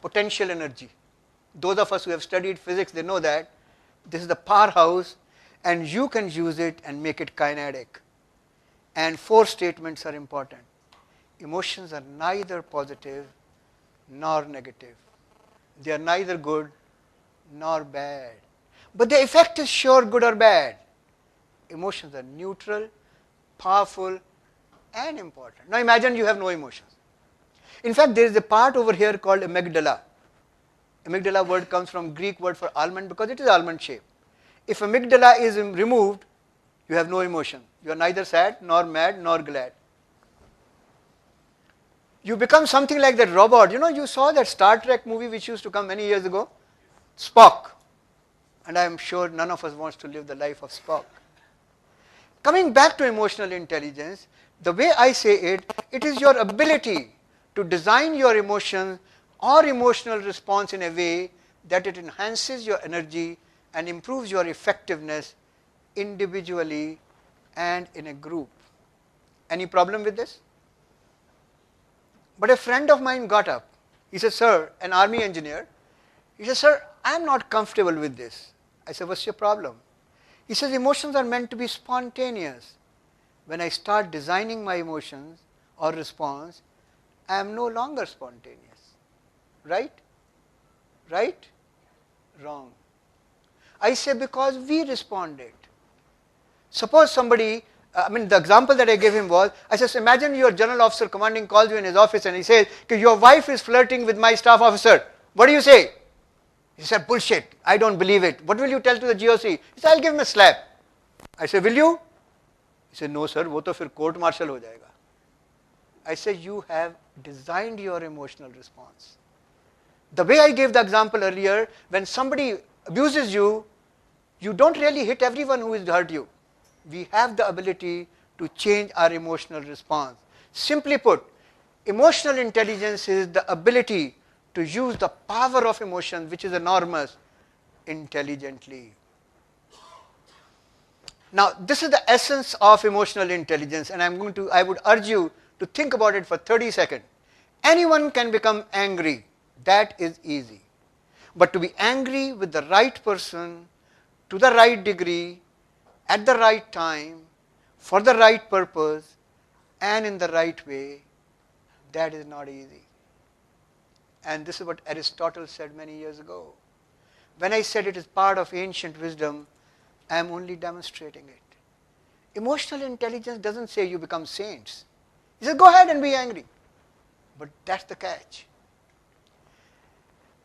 A: potential energy. Those of us who have studied physics, they know that this is the powerhouse, and you can use it and make it kinetic. And 4 statements are important. Emotions are neither positive nor negative. They are neither good nor bad. But the effect is sure good or bad. Emotions are neutral, powerful, and important. Now imagine you have no emotions. In fact, there is a part over here called amygdala. Amygdala word comes from Greek word for almond because it is almond shape. If amygdala is removed, you have no emotion. You are neither sad, nor mad, nor glad. You become something like that robot. You know, you saw that Star Trek movie which used to come many years ago? Spock. And I am sure none of us wants to live the life of Spock. Coming back to emotional intelligence, the way I say it, it is your ability to design your emotions or emotional response in a way that it enhances your energy and improves your effectiveness individually and in a group. Any problem with this? But a friend of mine got up. He said, sir, an army engineer. He said, sir, I am not comfortable with this. I said, what's your problem? He says, emotions are meant to be spontaneous. When I start designing my emotions or response, I am no longer spontaneous. Right? Right? Wrong. I say because we responded. Suppose somebody, the example that I gave him was, I said, imagine your general officer commanding calls you in his office and he says, your wife is flirting with my staff officer. What do you say? He said, bullshit, I don't believe it. What will you tell to the GOC? He said, I'll give him a slap. I said, will you? He said, no sir, वो तो फिर court martial हो जाएगा. I said, you have designed your emotional response. The way I gave the example earlier, when somebody abuses you, you don't really hit everyone who has hurt you. We have the ability to change our emotional response. Simply put, emotional intelligence is the ability to use the power of emotion, which is enormous, intelligently. Now, this is the essence of emotional intelligence, and I would urge you to think about it for 30 seconds. Anyone can become angry. That is easy. But to be angry with the right person, to the right degree, at the right time, for the right purpose, and in the right way, that is not easy. And this is what Aristotle said many years ago. When I said it is part of ancient wisdom, I am only demonstrating it. Emotional intelligence doesn't say you become saints. He says, go ahead and be angry. But that's the catch.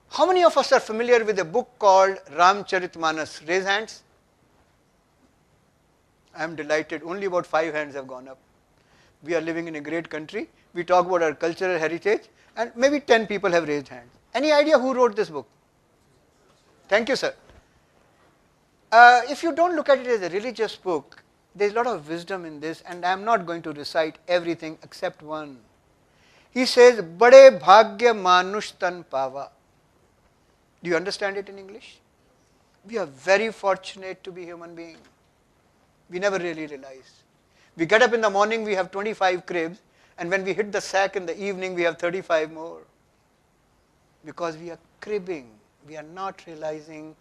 A: How many of us are familiar with a book called Ramcharitmanas? Raise hands. I am delighted. Only about 5 hands have gone up. We are living in a great country. We talk about our cultural heritage, and maybe 10 people have raised hands. Any idea who wrote this book? Thank you, sir. If you don't look at it as a religious book, there's a lot of wisdom in this, and I am not going to recite everything except one. He says, Bade bhagya manush tan pava. Do you understand it in English? We are very fortunate to be human beings. We never really realize. We get up in the morning, we have 25 cribs, and when we hit the sack in the evening, we have 35 more. Because we are cribbing. We are not realizing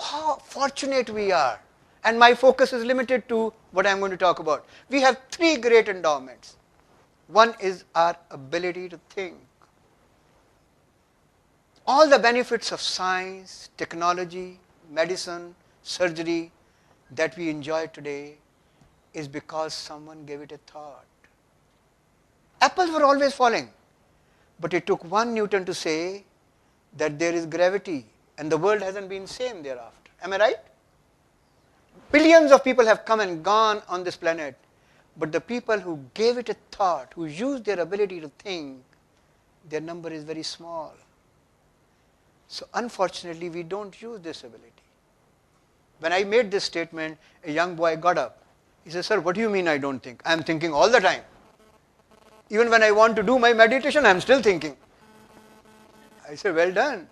A: how fortunate we are. And my focus is limited to what I'm going to talk about. We have 3 great endowments. One is our ability to think. All the benefits of science, technology, medicine, surgery that we enjoy today is because someone gave it a thought. Apples were always falling, but it took 1 Newton to say that there is gravity, and the world hasn't been same thereafter. Am I right? Billions of people have come and gone on this planet, but the people who gave it a thought, who used their ability to think, their number is very small. So unfortunately, we don't use this ability. When I made this statement, a young boy got up. He said, sir, what do you mean I don't think? I'm thinking all the time. Even when I want to do my meditation, I'm still thinking. I said, well done.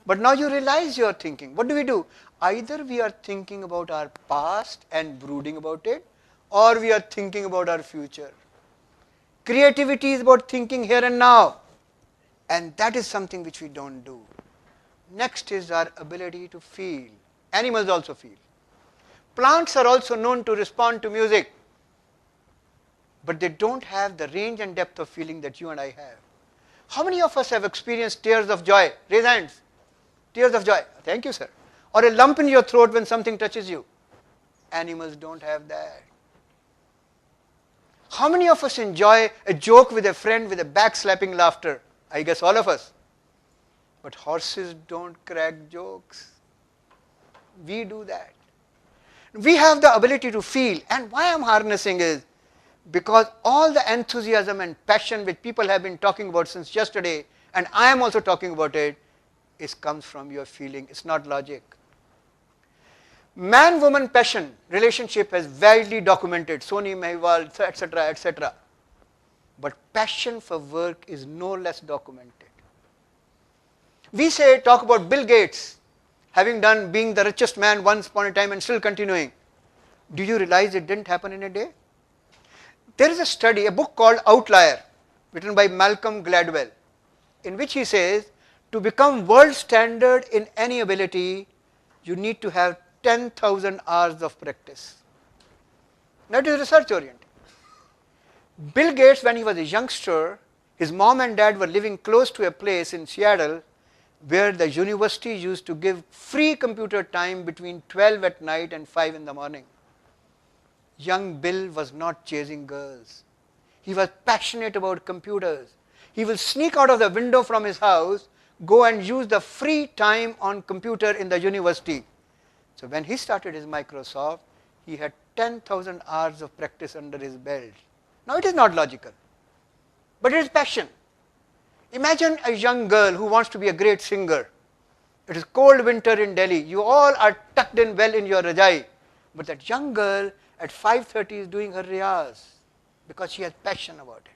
A: But now you realize you're thinking. What do? Either we are thinking about our past and brooding about it, or we are thinking about our future. Creativity is about thinking here and now. And that is something which we don't do. Next is our ability to feel. Animals also feel. Plants are also known to respond to music. But they don't have the range and depth of feeling that you and I have. How many of us have experienced tears of joy? Raise hands. Tears of joy. Thank you, sir. Or a lump in your throat when something touches you. Animals don't have that. How many of us enjoy a joke with a friend with a backslapping laughter? I guess all of us. But horses don't crack jokes. We do that. We have the ability to feel. And why I'm harnessing is because all the enthusiasm and passion which people have been talking about since yesterday, and I am also talking about it, comes from your feeling. It's not logic. Man-woman passion relationship is widely documented. Sony Mehwal, etc., etc. But passion for work is no less documented. We talk about Bill Gates being the richest man once upon a time and still continuing. Do you realize it didn't happen in a day? There is a study, a book called Outlier, written by Malcolm Gladwell, in which he says, to become world standard in any ability, you need to have 10,000 hours of practice. That is research oriented. Bill Gates, when he was a youngster, his mom and dad were living close to a place in Seattle where the university used to give free computer time between 12 at night and 5 in the morning. Young Bill was not chasing girls. He was passionate about computers. He will sneak out of the window from his house, go and use the free time on computer in the university. So when he started his Microsoft, he had 10,000 hours of practice under his belt. Now it is not logical, but it is passion. Imagine a young girl who wants to be a great singer. It is cold winter in Delhi. You all are tucked in well in your rajai. But that young girl at 5:30 is doing her riyaz because she has passion about it.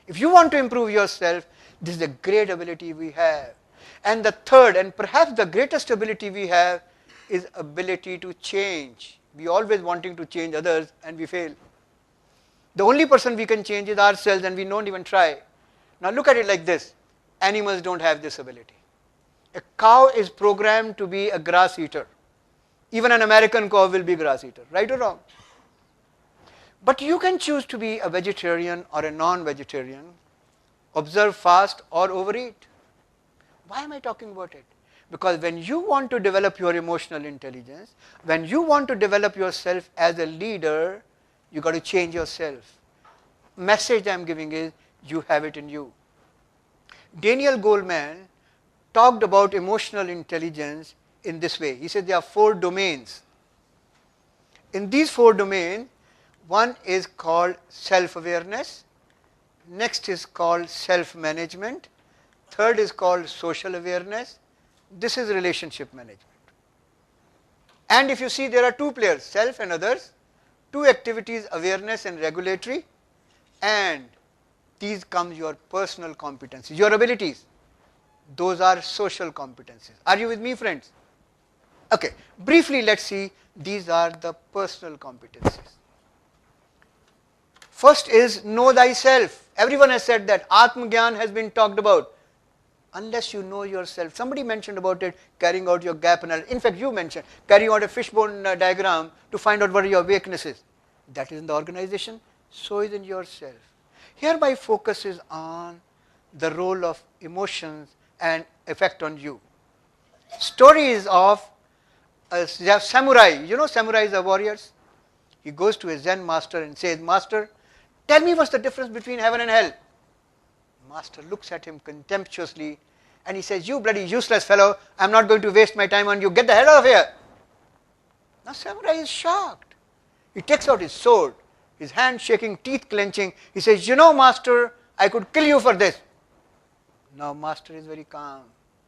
A: If you want to improve yourself, this is a great ability we have. And the third and perhaps the greatest ability we have is ability to change. We always wanting to change others and we fail. The only person we can change is ourselves and we don't even try. Now look at it like this. Animals don't have this ability. A cow is programmed to be a grass eater. Even an American cow will be a grass eater, right or wrong? But you can choose to be a vegetarian or a non-vegetarian, observe fast or overeat. Why am I talking about it? Because when you want to develop your emotional intelligence, when you want to develop yourself as a leader, you got to change yourself. Message I'm giving is, you have it in you. Daniel Goleman talked about emotional intelligence in this way. He said there are 4 domains. In these 4 domains, one is called self-awareness, next is called self-management, third is called social awareness, this is relationship management. And if you see, there are 2 players, self and others, 2 activities, awareness and regulatory, and these comes your personal competencies, your abilities. Those are social competencies. Are you with me, friends? Okay, briefly let's see, these are the personal competencies. First is know thyself. Everyone has said that. Atma Gyan has been talked about. Unless you know yourself. Somebody mentioned about it, carrying out your gap analysis. In fact, you mentioned carrying out a fishbone diagram to find out what are your weaknesses. That is in the organization, so is in yourself. Here my focus is on the role of emotions and effect on you. Stories of a samurai. You know samurais are warriors. He goes to a Zen master and says, Master, tell me what's the difference between heaven and hell. Master looks at him contemptuously and he says, you bloody useless fellow, I'm not going to waste my time on you, get the hell out of here. Now samurai is shocked. He takes out his sword, his hand shaking, teeth clenching. He says, you know, master, I could kill you for this. Now master is very calm.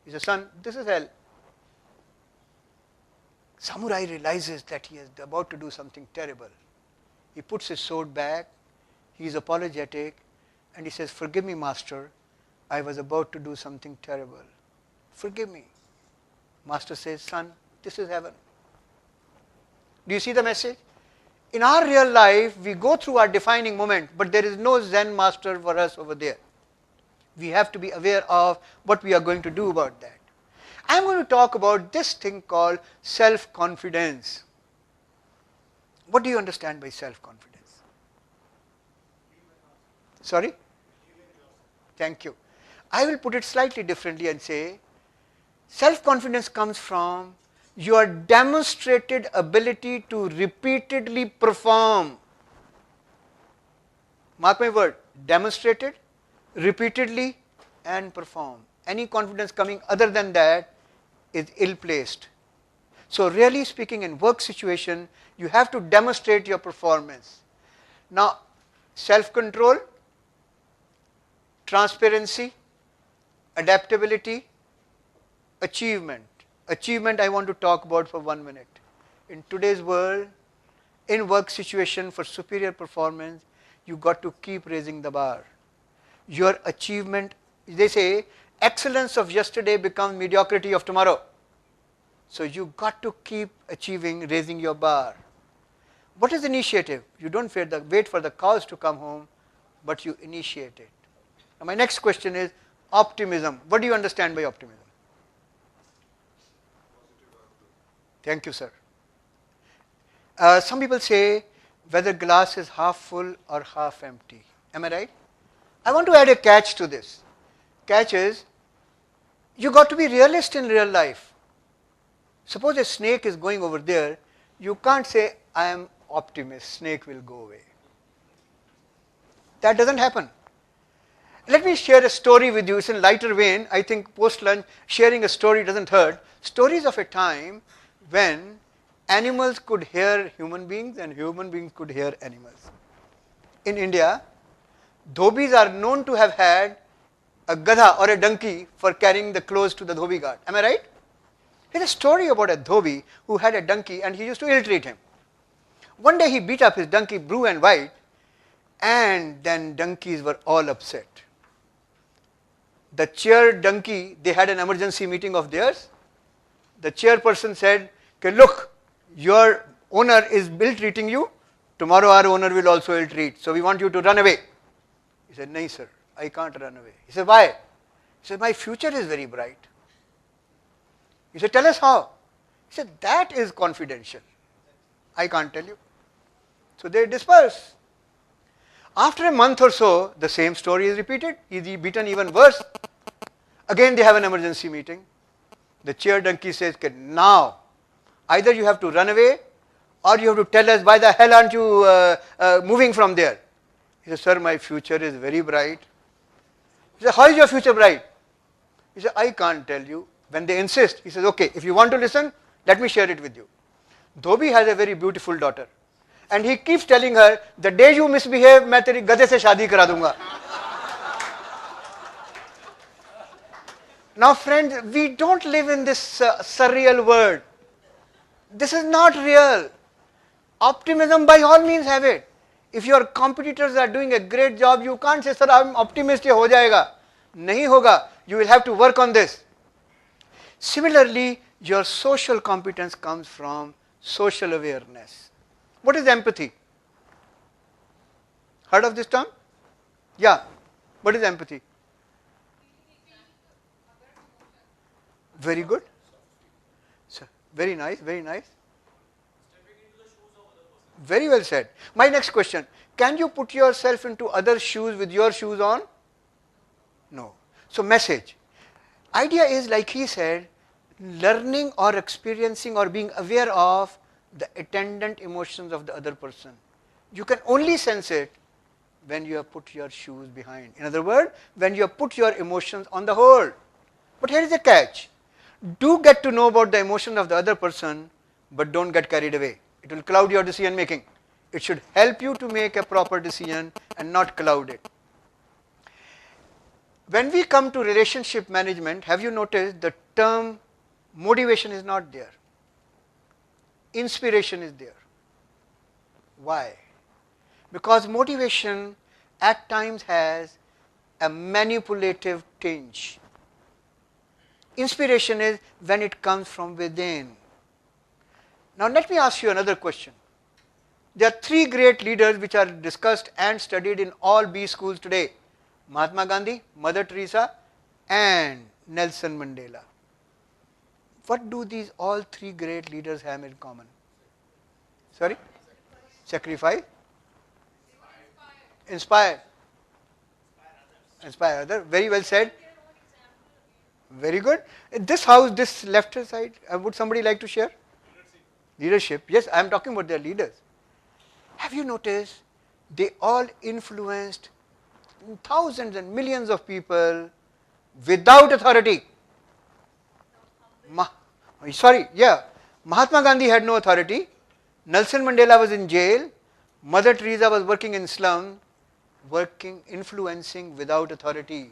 A: He says, son, this is hell. Samurai realizes that he is about to do something terrible. He puts his sword back, he is apologetic, and he says, forgive me, master, I was about to do something terrible. Forgive me. Master says, son, this is heaven. Do you see the message? In our real life, we go through our defining moment, but there is no Zen master for us over there. We have to be aware of what we are going to do about that. I am going to talk about this thing called self-confidence. What do you understand by self-confidence? Sorry? Thank you. I will put it slightly differently and say, self-confidence comes from your demonstrated ability to repeatedly perform. Mark my word, demonstrated, repeatedly, and perform. Any confidence coming other than that is ill-placed. So really speaking, in work situation, you have to demonstrate your performance. Now, self-control, transparency, adaptability, achievement. Achievement I want to talk about for 1 minute. In today's world, in work situation for superior performance, you got to keep raising the bar. Your achievement, they say, excellence of yesterday becomes mediocrity of tomorrow. So you got to keep achieving, raising your bar. What is initiative? You don't wait for the cows to come home, but you initiate it. Now my next question is optimism. What do you understand by optimism? Thank you, sir. Some people say whether glass is half full or half empty. Am I right? I want to add a catch to this. Catch is, you got to be realist in real life. Suppose a snake is going over there, you can't say, I am optimist, snake will go away. That doesn't happen. Let me share a story with you. It's in lighter vein. I think post-lunch, sharing a story doesn't hurt. Stories of a time when animals could hear human beings and human beings could hear animals. In India, dhobis are known to have had a gadha or a donkey for carrying the clothes to the dhobi ghat. Am I right? There's a story about a dhobi who had a donkey and he used to ill-treat him. One day he beat up his donkey blue and white, and then donkeys were all upset. The chair donkey, they had an emergency meeting of theirs. The chairperson said, okay, look, your owner is ill-treating you. Tomorrow our owner will also ill-treat. So we want you to run away. He said, no, sir, I can't run away. He said, why? He said, my future is very bright. He said, tell us how. He said, that is confidential. I can't tell you. So they disperse. After a month or so, the same story is repeated. He is beaten even worse. Again they have an emergency meeting. The chair donkey says, okay, now, either you have to run away or you have to tell us why the hell aren't you moving from there. He said, sir, my future is very bright. He said, how is your future bright? He said, I can't tell you. When they insist, he says, okay, if you want to listen, let me share it with you. Dhobi has a very beautiful daughter. And he keeps telling her, the day you misbehave, मैं तेरी गधे से शादी करा दूंगा. Now friends, we don't live in this surreal world. This is not real. Optimism by all means have it. If your competitors are doing a great job, you can't say, sir, I'm optimist, ये हो जाएगा. नहीं होगा. You will have to work on this. Similarly, your social competence comes from social awareness. What is empathy? Heard of this term? Yeah. What is empathy? Very good. So, very nice, very nice. Very well said. My next question. Can you put yourself into other shoes with your shoes on? No. So message. Idea is, like he said, learning or experiencing or being aware of the attendant emotions of the other person. You can only sense it when you have put your shoes behind. In other words, when you have put your emotions on the hold. But here is the catch. Do get to know about the emotions of the other person, but don't get carried away. It will cloud your decision making. It should help you to make a proper decision and not cloud it. When we come to relationship management, have you noticed the term motivation is not there? Inspiration is there. Why? Because motivation at times has a manipulative tinge. Inspiration is when it comes from within. Now let me ask you another question. There are three great leaders which are discussed and studied in all B schools today. Mahatma Gandhi, Mother Teresa and Nelson Mandela. What do these all three great leaders have in common? Sorry? Sacrifice? Inspire. Inspire others. Very well said. Very good. In this house, this left side, would somebody like to share? Leadership. Yes, I am talking about their leaders. Have you noticed they all influenced thousands and millions of people without authority? Mahatma Gandhi had no authority. Nelson Mandela was in jail. Mother Teresa was working in slum, influencing without authority.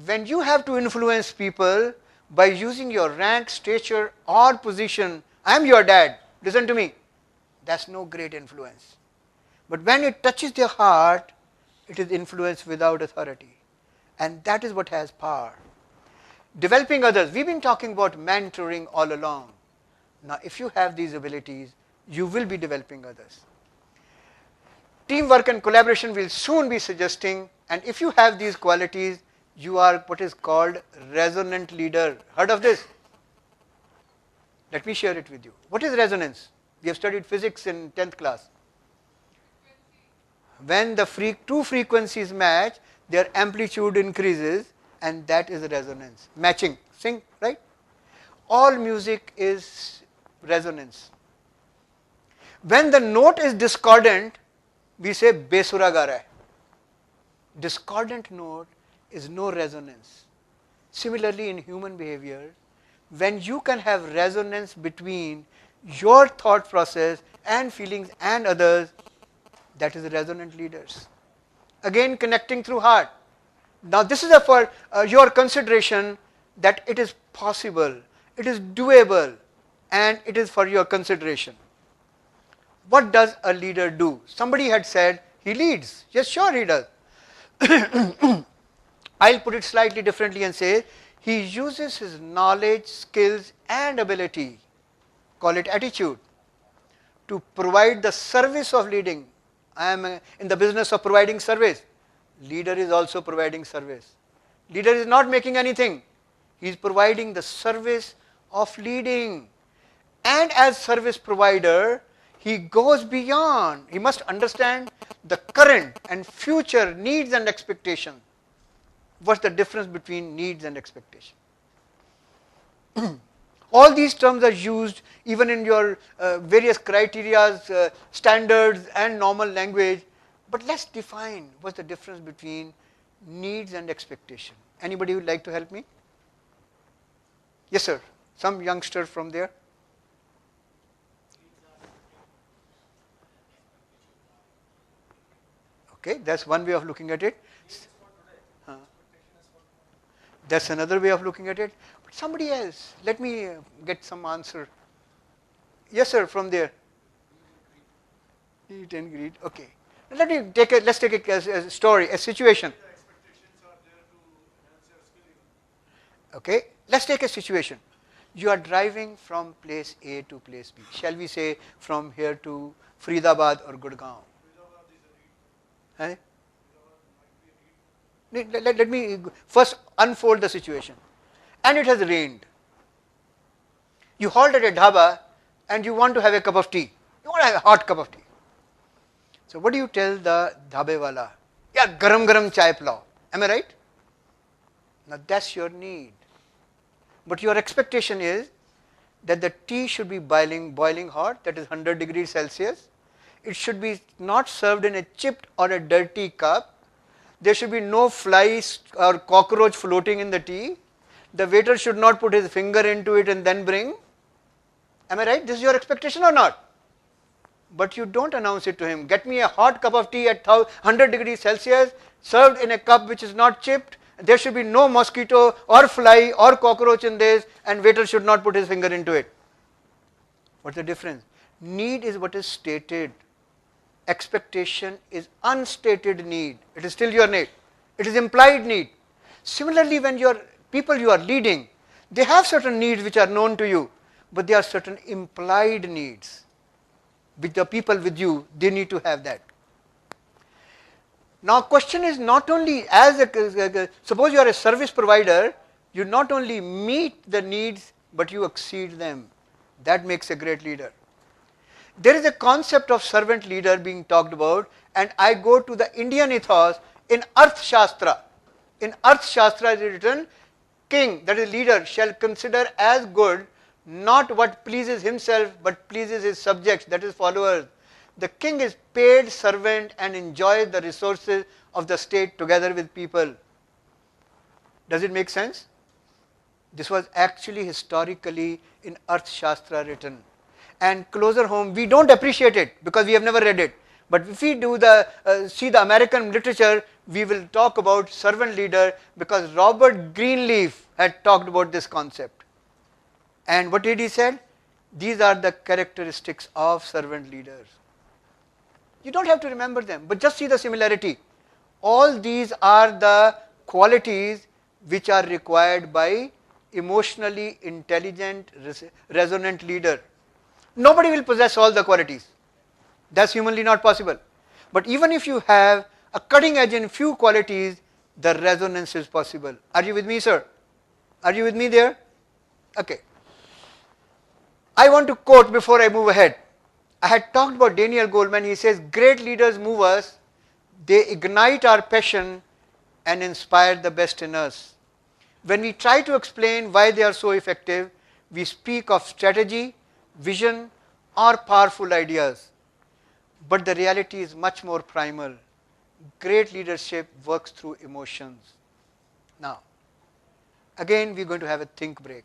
A: When you have to influence people by using your rank, stature or position, I am your dad, listen to me, that's no great influence. But when it touches their heart, it is influence without authority. And that is what has power. Developing others, we've been talking about mentoring all along. Now if you have these abilities, you will be developing others. Teamwork and collaboration will soon be suggesting, and if you have these qualities, you are what is called resonant leader. Heard of this? Let me share it with you. What is resonance? We have studied physics in 10th class. When the two frequencies match, their amplitude increases, and that is resonance. Matching, sing, right? All music is resonance. When the note is discordant, we say besura ga raha hai. Discordant note is no resonance. Similarly, in human behavior, when you can have resonance between your thought process and feelings and others, that is resonant leaders. Again, connecting through heart. Now this is for your consideration that it is possible, it is doable, and it is for your consideration. What does a leader do? Somebody had said he leads. Yes, sure he does. I'll put it slightly differently and say he uses his knowledge, skills and ability, call it attitude, to provide the service of leading. I am in the business of providing service. Leader is also providing service. Leader is not making anything. He is providing the service of leading. And as service provider, he goes beyond. He must understand the current and future needs and expectations. What's the difference between needs and expectation? All these terms are used even in your various criteria, standards and normal language. But let's define what's the difference between needs and expectation. Anybody would like to help me? Yes, sir. Some youngster from there. Okay, that's one way of looking at it. That's another way of looking at it. But somebody else, let me get some answer. Yes, sir, from there. Eat and greet. Okay. Let's take a story, a situation. Okay, let's take a situation. You are driving from place A to place B. Shall we say from here to Faridabad or Gurgaon? Let me first unfold the situation. And it has rained. You halt at a dhaba and you want to have a cup of tea. You want to have a hot cup of tea. So what do you tell the dhabe wala? Yeah, garam garam chai pilao. Am I right? Now that's your need. But your expectation is that the tea should be boiling hot, that is 100 degrees Celsius. It should be not served in a chipped or a dirty cup. There should be no flies or cockroach floating in the tea. The waiter should not put his finger into it and then bring. Am I right? This is your expectation or not? But you don't announce it to him. Get me a hot cup of tea at 100 degrees Celsius, served in a cup which is not chipped, There should be no mosquito or fly or cockroach in this, and waiter should not put his finger into it. What's the difference? Need is what is stated. Expectation is unstated need. It is still your need. It is implied need. Similarly, when your people you are leading, they have certain needs which are known to you, but there are certain implied needs. With the people with you, they need to have that. Now, question is not only suppose you are a service provider, you not only meet the needs, but you exceed them. That makes a great leader. There is a concept of servant leader being talked about, and I go to the Indian ethos in Arthashastra. In Arthashastra it is written, king, that is leader, shall consider as good not what pleases himself, but pleases his subjects, that is followers. The king is paid servant and enjoys the resources of the state together with people. Does it make sense? This was actually historically in Arthashastra written. And closer home, we don't appreciate it because we have never read it. But if we do see the American literature, we will talk about servant leader because Robert Greenleaf had talked about this concept. And what did he say? These are the characteristics of servant leaders. You don't have to remember them, but just see the similarity. All these are the qualities which are required by emotionally intelligent, resonant leader. Nobody will possess all the qualities. That's humanly not possible. But even if you have a cutting edge in few qualities, the resonance is possible. Are you with me, sir? Are you with me there? Okay. I want to quote before I move ahead. I had talked about Daniel Goleman. He says, great leaders move us, they ignite our passion and inspire the best in us. When we try to explain why they are so effective, we speak of strategy, vision, or powerful ideas. But the reality is much more primal. Great leadership works through emotions. Now, again, we're going to have a think break.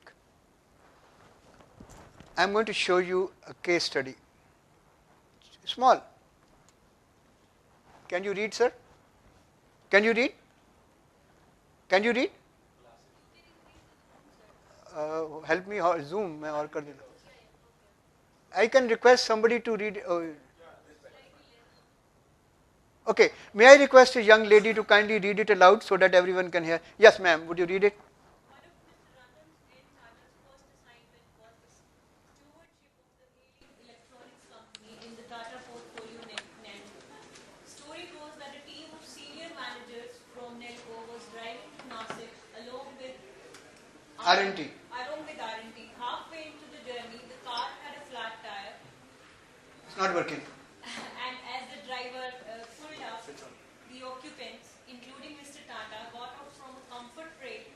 A: I'm going to show you a case study. Small. Can you read, sir? Can you read? Can you read? Help me, Zoom. I can request somebody to read. Okay, may I request a young lady to kindly read it aloud so that everyone can hear? Yes, ma'am, would you read it? R&T.
E: Along with R&T. Halfway into the journey, the car had a flat tire.
A: It's not working.
E: And as the driver pulled up, the occupants, including Mr. Tata, got out from a comfort break,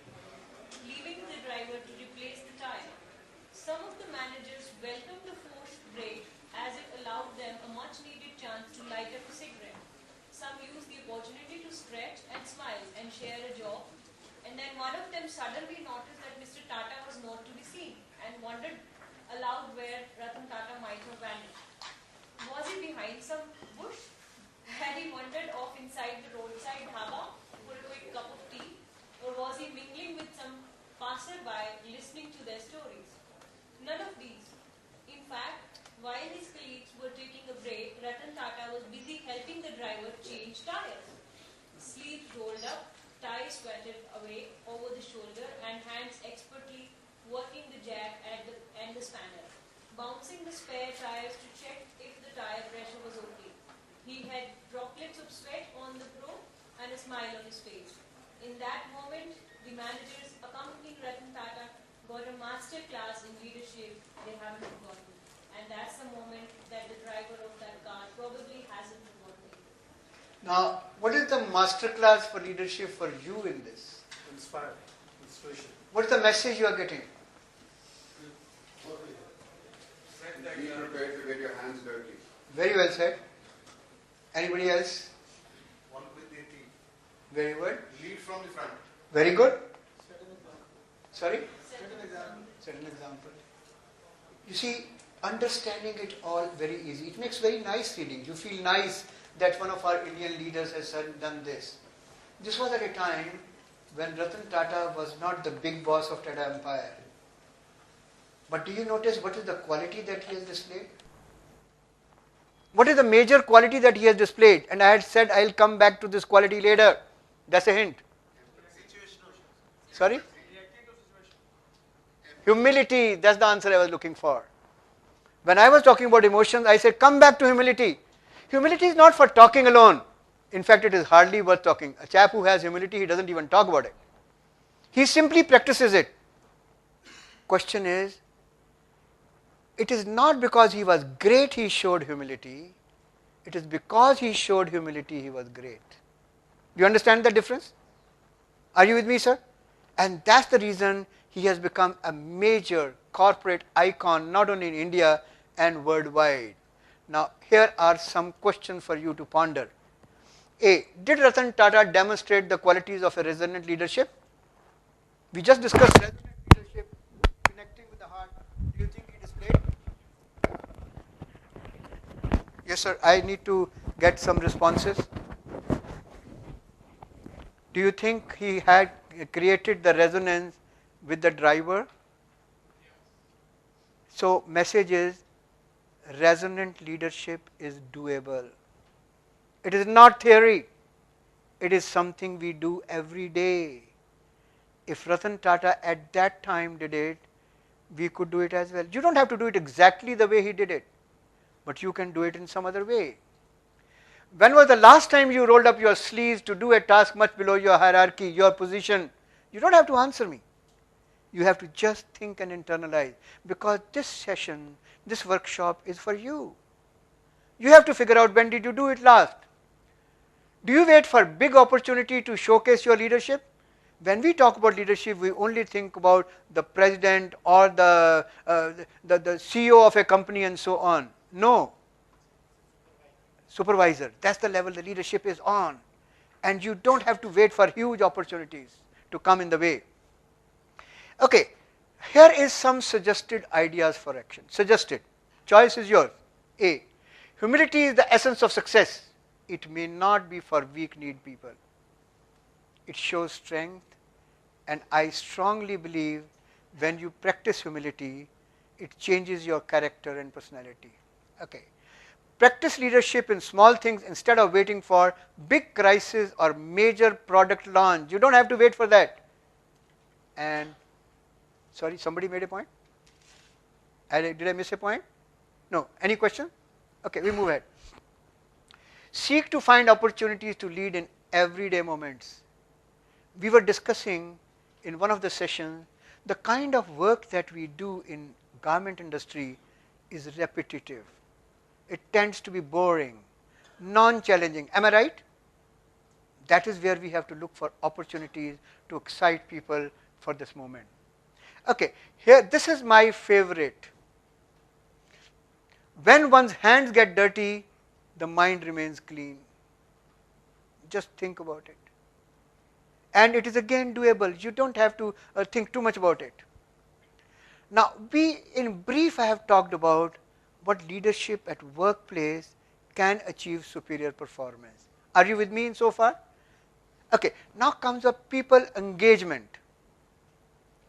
E: leaving the driver to replace the tire. Some of the managers welcomed the forced break as it allowed them a much-needed chance to light up a cigarette. Some used the opportunity to stretch and smile and share a joke. And then one of them suddenly noticed that Mr. Tata was not to be seen and wondered aloud where Ratan Tata might have vanished. Was he behind some bush? Had he wandered off inside the roadside dhaba for a quick cup of tea? Or was he mingling with some passerby listening to their stories? None of these. In fact, while his colleagues were taking a break, Ratan Tata was busy helping the driver change tires. Sleeves rolled up, tie sweated away over the shoulder, and hands expertly working the jack and the spanner, bouncing the spare tires to check if the tire pressure was okay. He had droplets of sweat on the probe and a smile on his face. In that moment, the managers accompanying Ratan Tata got a master class in leadership they haven't forgotten. And that's the moment that the driver of that car probably hasn't forgotten.
A: Now, what is the master class for leadership for you in this?
B: Inspire, inspiration.
A: What is the message you are getting?
C: Be prepared to get your hands dirty.
A: Very well said. Anybody else?
B: One with the team.
A: Very good.
C: Lead from the front.
A: Very good. Sorry?
E: Set an example.
A: Set an example. You see, understanding it all very easy. It makes very nice reading. You feel nice that one of our Indian leaders has done this. This was at a time when Ratan Tata was not the big boss of Tata Empire. But do you notice what is the quality that he has displayed? What is the major quality that he has displayed? And I had said I'll come back to this quality later. That's a hint. Sorry? Humility, that's the answer I was looking for. When I was talking about emotions, I said come back to humility. Humility is not for talking alone. In fact, it is hardly worth talking. A chap who has humility, he doesn't even talk about it. He simply practices it. Question is, it is not because he was great he showed humility. It is because he showed humility he was great. Do you understand the difference? Are you with me, sir? And that's the reason he has become a major corporate icon, not only in India and worldwide. Now, here are some questions for you to ponder. A. Did Ratan Tata demonstrate the qualities of a resonant leadership? We just discussed resonant leadership, connecting with the heart. Do you think he displayed? Yes, sir. I need to get some responses. Do you think he had created the resonance with the driver? So, message is, resonant leadership is doable. It is not theory. It is something we do every day. If Ratan Tata at that time did it, we could do it as well. You don't have to do it exactly the way he did it, but you can do it in some other way. When was the last time you rolled up your sleeves to do a task much below your hierarchy, your position? You don't have to answer me. You have to just think and internalize, because this session, this workshop is for you. You have to figure out, when did you do it last? Do you wait for big opportunity to showcase your leadership? When we talk about leadership, we only think about the president or the CEO of a company and so on. No. Supervisor, that's the level the leadership is on. And you don't have to wait for huge opportunities to come in the way. Okay, here is some suggested ideas for action. Suggested. Choice is yours. A. Humility is the essence of success. It may not be for weak-kneed people. It shows strength, and I strongly believe when you practice humility, it changes your character and personality. Okay. Practice leadership in small things instead of waiting for big crisis or major product launch. You don't have to wait for that. And, sorry, somebody made a point? Did I miss a point? No. Any question? Okay, we move ahead. Seek to find opportunities to lead in everyday moments. We were discussing in one of the sessions, the kind of work that we do in garment industry is repetitive. It tends to be boring, non-challenging. Am I right? That is where we have to look for opportunities to excite people for this moment. Okay, here, this is my favorite. When one's hands get dirty, the mind remains clean. Just think about it. And it is again doable. You don't have to think too much about it. Now, in brief, I have talked about what leadership at workplace can achieve superior performance. Are you with me in so far? Okay, now comes up people engagement.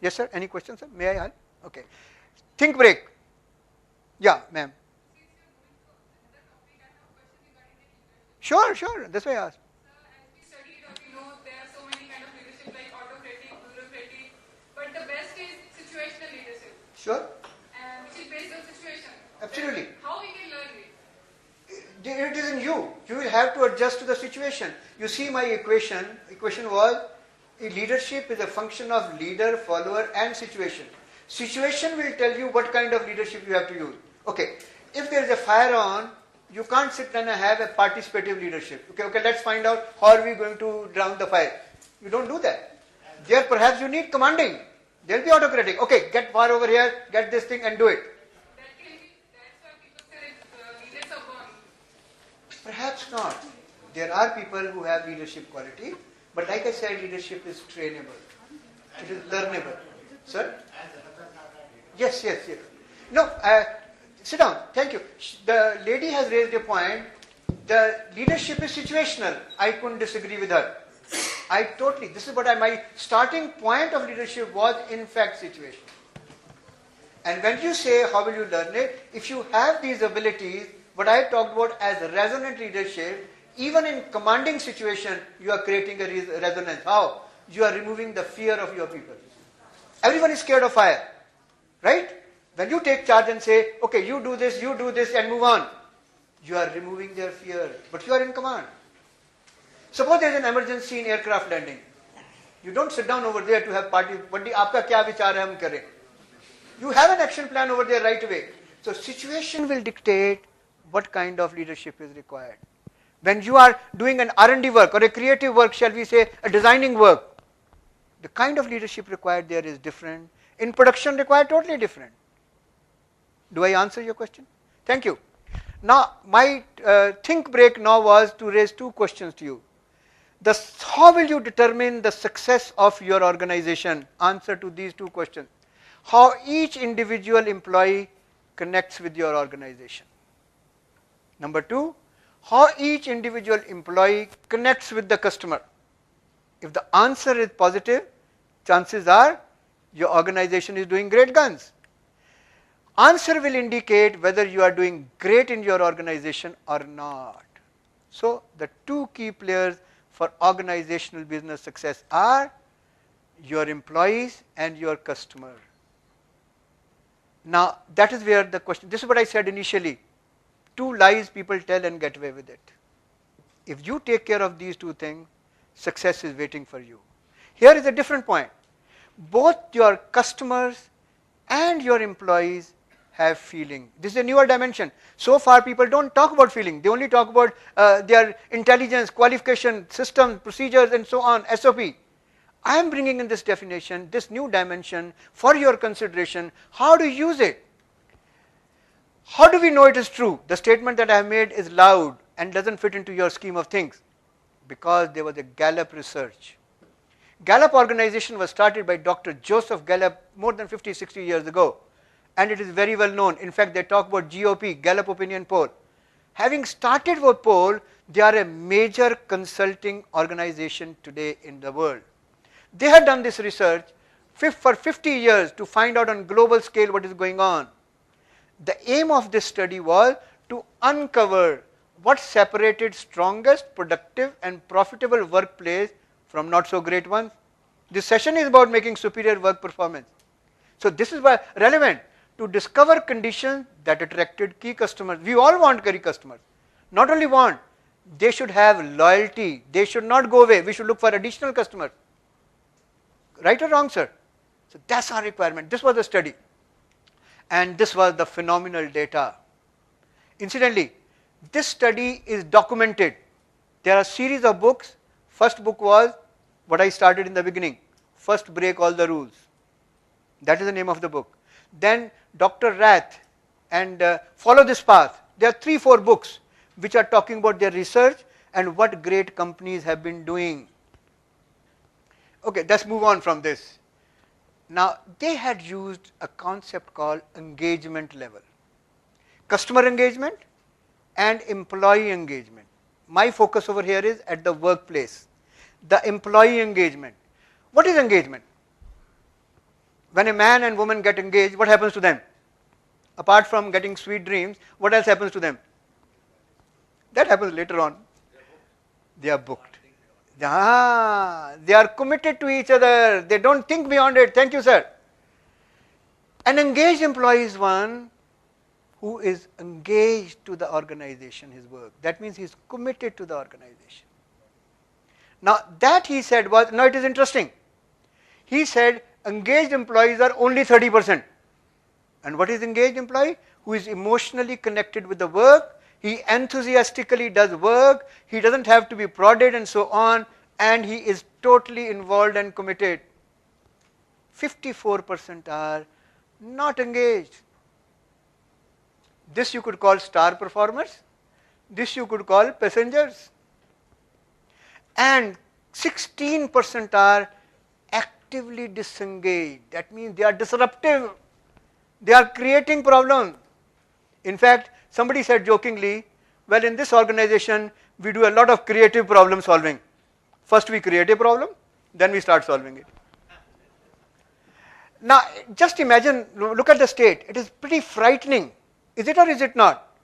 A: Yes, sir? Any questions, sir? May I help? Okay. Think break. Yeah, ma'am. Sure, sure. That's why I asked.
F: As we studied, we know there are so many kind of leadership like autocratic, bureaucratic, but the best is situational leadership.
A: Sure.
F: Which is based on situation.
A: Absolutely.
F: How we can learn it?
A: It is in you. You will have to adjust to the situation. You see my equation. Equation was, leadership is a function of leader, follower and situation. Situation will tell you what kind of leadership you have to use. Okay. If there is a fire on, you can't sit and have a participative leadership. Okay, let's find out how are we going to drown the fire. You don't do that. There perhaps you need commanding. There will be autocratic. Okay, get fire over here, get this thing and do it.
F: That's why people say leaders are born.
A: Perhaps not. There are people who have leadership quality, but like I said, leadership is trainable. It is learnable. Sir? Yes. No, sit down. Thank you. The lady has raised a point. The leadership is situational. I couldn't disagree with her. This is what my starting point of leadership was in fact situation. And when you say how will you learn it, if you have these abilities, what I talked about as resonant leadership, even in commanding situation, you are creating a resonance. How? You are removing the fear of your people. Everyone is scared of fire, right? When you take charge and say, okay, you do this and move on, you are removing their fear, but you are in command. Suppose there is an emergency in aircraft landing. You don't sit down over there to have party. Aapka kya vichar hai, hum kare. You have an action plan over there right away. So situation will dictate what kind of leadership is required. When you are doing an R&D work or a creative work, shall we say, a designing work, the kind of leadership required there is different. In production required totally different. Do I answer your question? Thank you. Now, my think break now was to raise two questions to you. How will you determine the success of your organization? Answer to these two questions. How each individual employee connects with your organization. Number two, how each individual employee connects with the customer. If the answer is positive, chances are your organization is doing great guns. Answer will indicate whether you are doing great in your organization or not. So the two key players for organizational business success are your employees and your customer. Now that is where the question, this is what I said initially, two lies people tell and get away with it. If you take care of these two things, success is waiting for you. Here is a different point. Both your customers and your employees have feeling. This is a newer dimension. So far people don't talk about feeling. They only talk about their intelligence, qualification, systems, procedures and so on, SOP. I am bringing in this definition, this new dimension for your consideration. How do you use it? How do we know it is true? The statement that I have made is loud and doesn't fit into your scheme of things. Because there was a Gallup research. Gallup organization was started by Dr. Joseph Gallup more than 50, 60 years ago. And it is very well known. In fact, they talk about GOP, Gallup Opinion Poll. Having started with poll, they are a major consulting organization today in the world. They had done this research for 50 years to find out on global scale what is going on. The aim of this study was to uncover what separated strongest, productive and profitable workplace from not so great ones. This session is about making superior work performance. So this is why relevant to discover conditions that attracted key customers. We all want key customers. Not only want, they should have loyalty. They should not go away. We should look for additional customers. Right or wrong, sir? So that's our requirement. This was the study. And this was the phenomenal data. Incidentally, this study is documented. There are a series of books. First book was what I started in the beginning. First Break All the Rules. That is the name of the book. Then Dr. Rath and Follow This Path. There are 3-4 books which are talking about their research and what great companies have been doing. Okay, let's move on from this. Now, they had used a concept called engagement level. Customer engagement and employee engagement. My focus over here is at the workplace. The employee engagement. What is engagement? When a man and woman get engaged, what happens to them? Apart from getting sweet dreams, what else happens to them? That happens later on. They are booked. They are committed to each other. They don't think beyond it. Thank you, sir. An engaged employee is one who is engaged to the organization, his work. That means he is committed to the organization. Now that he said was, now it is interesting. He said engaged employees are only 30%. And what is engaged employee? Who is emotionally connected with the work, he enthusiastically does work, he doesn't have to be prodded and so on, and he is totally involved and committed. 54% are not engaged. This you could call star performers, this you could call passengers. And 16% are actively disengaged. That means they are disruptive. They are creating problems. In fact, somebody said jokingly, well, in this organization, we do a lot of creative problem solving. First we create a problem, then we start solving it. Now, just imagine, look at the state. It is pretty frightening. Is it or is it not?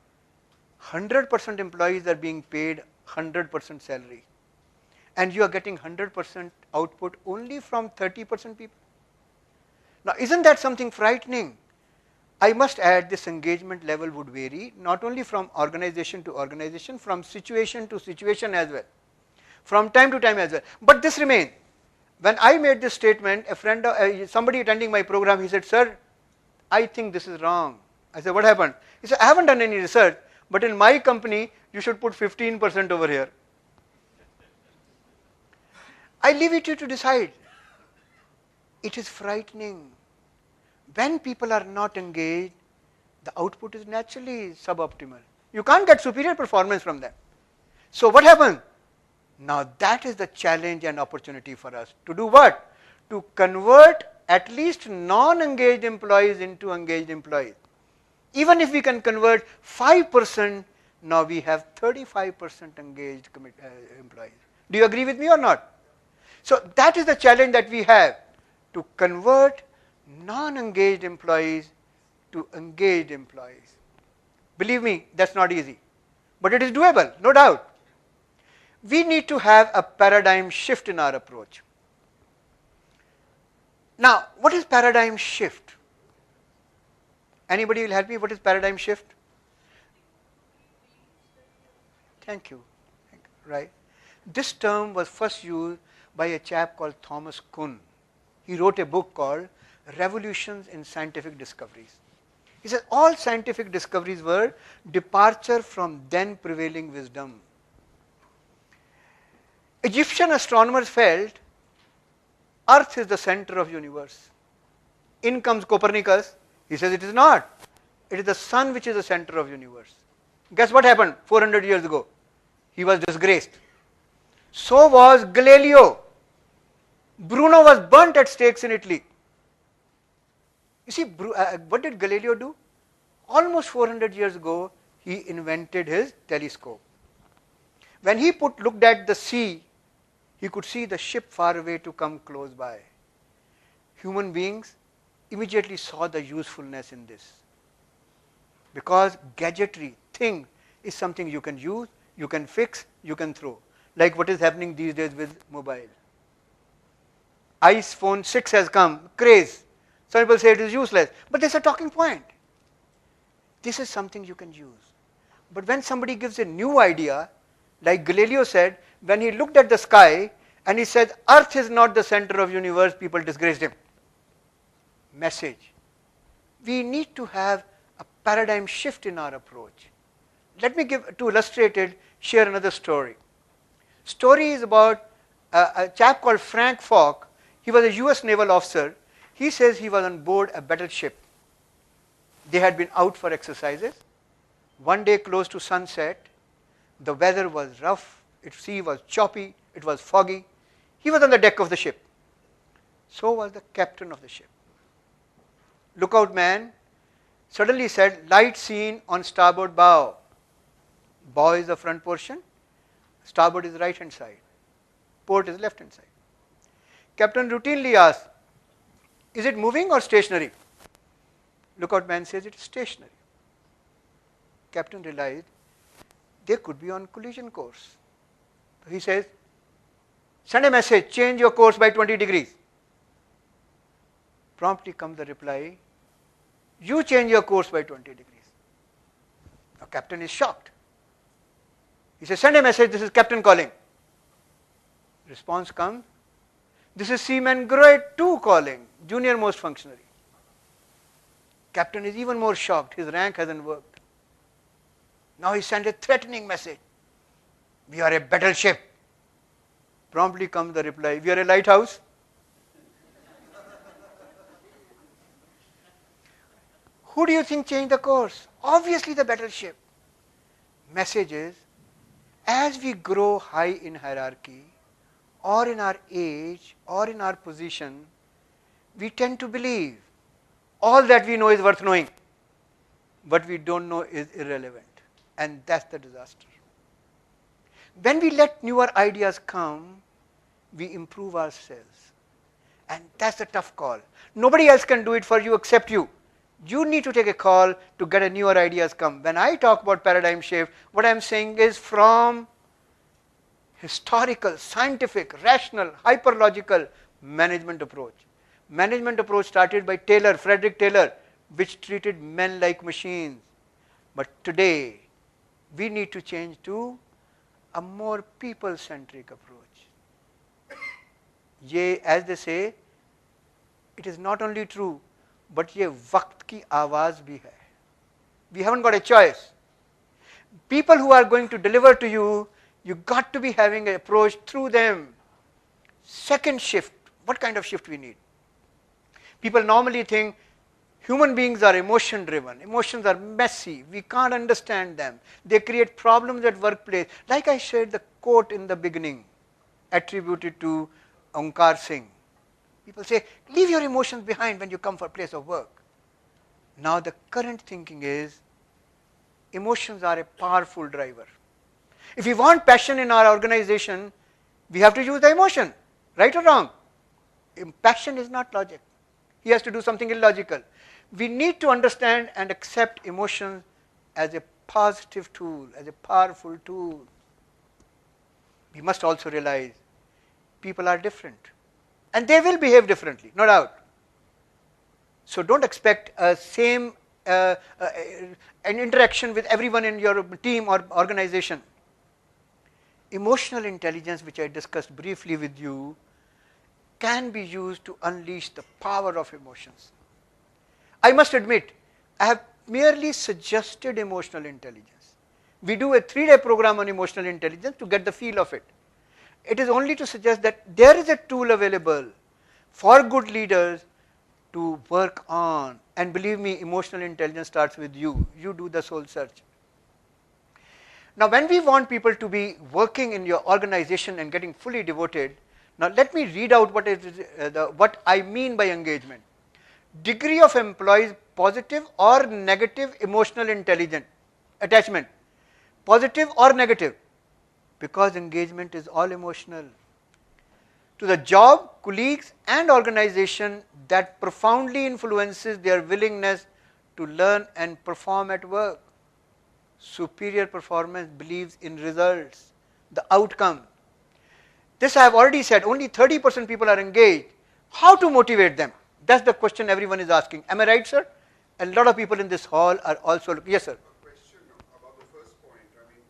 A: 100% employees are being paid 100% salary. And you are getting 100% output only from 30% people. Now, isn't that something frightening? I must add, this engagement level would vary, not only from organization to organization, from situation to situation as well, from time to time as well. But this remains. When I made this statement, a friend, somebody attending my program, he said, sir, I think this is wrong. I said, what happened? He said, I haven't done any research, but in my company, you should put 15% over here. I leave it to you to decide. It is frightening. When people are not engaged, the output is naturally suboptimal. You can't get superior performance from them. So what happens? Now that is the challenge and opportunity for us. To do what? To convert at least non-engaged employees into engaged employees. Even if we can convert 5%, now we have 35% engaged employees. Do you agree with me or not? So that is the challenge that we have, to convert non-engaged employees to engaged employees. Believe me, that's not easy, but it is doable, no doubt. We need to have a paradigm shift in our approach. Now, what is paradigm shift? Anybody will help me? What is paradigm shift? Thank you. Right. This term was first used by a chap called Thomas Kuhn. He wrote a book called Revolutions in Scientific Discoveries. He said all scientific discoveries were departure from then prevailing wisdom. Egyptian astronomers felt Earth is the center of the universe. In comes Copernicus. He says it is not. It is the sun which is the center of the universe. Guess what happened 400 years ago? He was disgraced. So was Galileo. Bruno was burnt at stakes in Italy. You see, what did Galileo do? Almost 400 years ago, he invented his telescope. When he looked at the sea, he could see the ship far away to come close by. Human beings immediately saw the usefulness in this. Because gadgetry, thing, is something you can use, you can fix, you can throw. Like what is happening these days with mobile. iPhone 6 has come, craze. Some people say it is useless, but there's a talking point. This is something you can use. But when somebody gives a new idea, like Galileo said, when he looked at the sky and he said, Earth is not the center of the universe, people disgraced him. Message. We need to have a paradigm shift in our approach. Let me to illustrate it, share another story. Story is about a chap called Frank Falk. He was a US naval officer. He says he was on board a battleship. They had been out for exercises. One day close to sunset, the weather was rough, the sea was choppy, it was foggy. He was on the deck of the ship. So was the captain of the ship. Lookout man suddenly said, light seen on starboard bow. Bow is the front portion, starboard is the right hand side, port is left hand side. Captain routinely asked, is it moving or stationary? Lookout man says it is stationary. Captain realized they could be on collision course. He says, send a message, change your course by 20 degrees. Promptly comes the reply, you change your course by 20 degrees. Now captain is shocked. He says, send a message, this is captain calling. Response comes, this is Seaman Grade 2 calling, junior most functionary. Captain is even more shocked, his rank hasn't worked. Now he sent a threatening message. We are a battleship. Promptly comes the reply, we are a lighthouse. Who do you think changed the course? Obviously the battleship. Message is, as we grow high in hierarchy, or in our age, or in our position, we tend to believe all that we know is worth knowing. What we don't know is irrelevant. And that's the disaster. When we let newer ideas come, we improve ourselves. And that's a tough call. Nobody else can do it for you except you. You need to take a call to get a newer ideas come. When I talk about paradigm shift, what I'm saying is from historical, scientific, rational, hyperlogical management approach. Management approach started by Taylor, Frederick Taylor, which treated men like machines. But today, we need to change to a more people-centric approach. Ye, as they say, it is not only true, but ye waqt ki awaaz bhi hai. We haven't got a choice. People who are going to deliver to you, you got to be having an approach through them. Second shift, what kind of shift we need? People normally think human beings are emotion driven. Emotions are messy. We can't understand them. They create problems at workplace. Like I shared the quote in the beginning, attributed to Onkar Singh. People say, leave your emotions behind when you come for a place of work. Now the current thinking is, emotions are a powerful driver. If we want passion in our organization, we have to use the emotion, right or wrong? Passion is not logic. He has to do something illogical. We need to understand and accept emotions as a positive tool, as a powerful tool. We must also realize people are different. And they will behave differently, no doubt. So don't expect a same an interaction with everyone in your team or organization. Emotional intelligence, which I discussed briefly with you, can be used to unleash the power of emotions. I must admit, I have merely suggested emotional intelligence. We do a 3-day program on emotional intelligence to get the feel of it. It is only to suggest that there is a tool available for good leaders to work on. And believe me, emotional intelligence starts with you. You do the soul search. Now, when we want people to be working in your organization and getting fully devoted, now let me read out what I mean by engagement. Degree of employees positive or negative emotional intelligence attachment. Positive or negative, because engagement is all emotional. To the job, colleagues and organization that profoundly influences their willingness to learn and perform at work. Superior performance believes in results, the outcome. This I have already said, only 30% people are engaged. How to motivate them? That's the question everyone is asking. Am I right, sir? A lot of people in this hall are also looking. Yes, sir.
C: A question about the first point. I mean,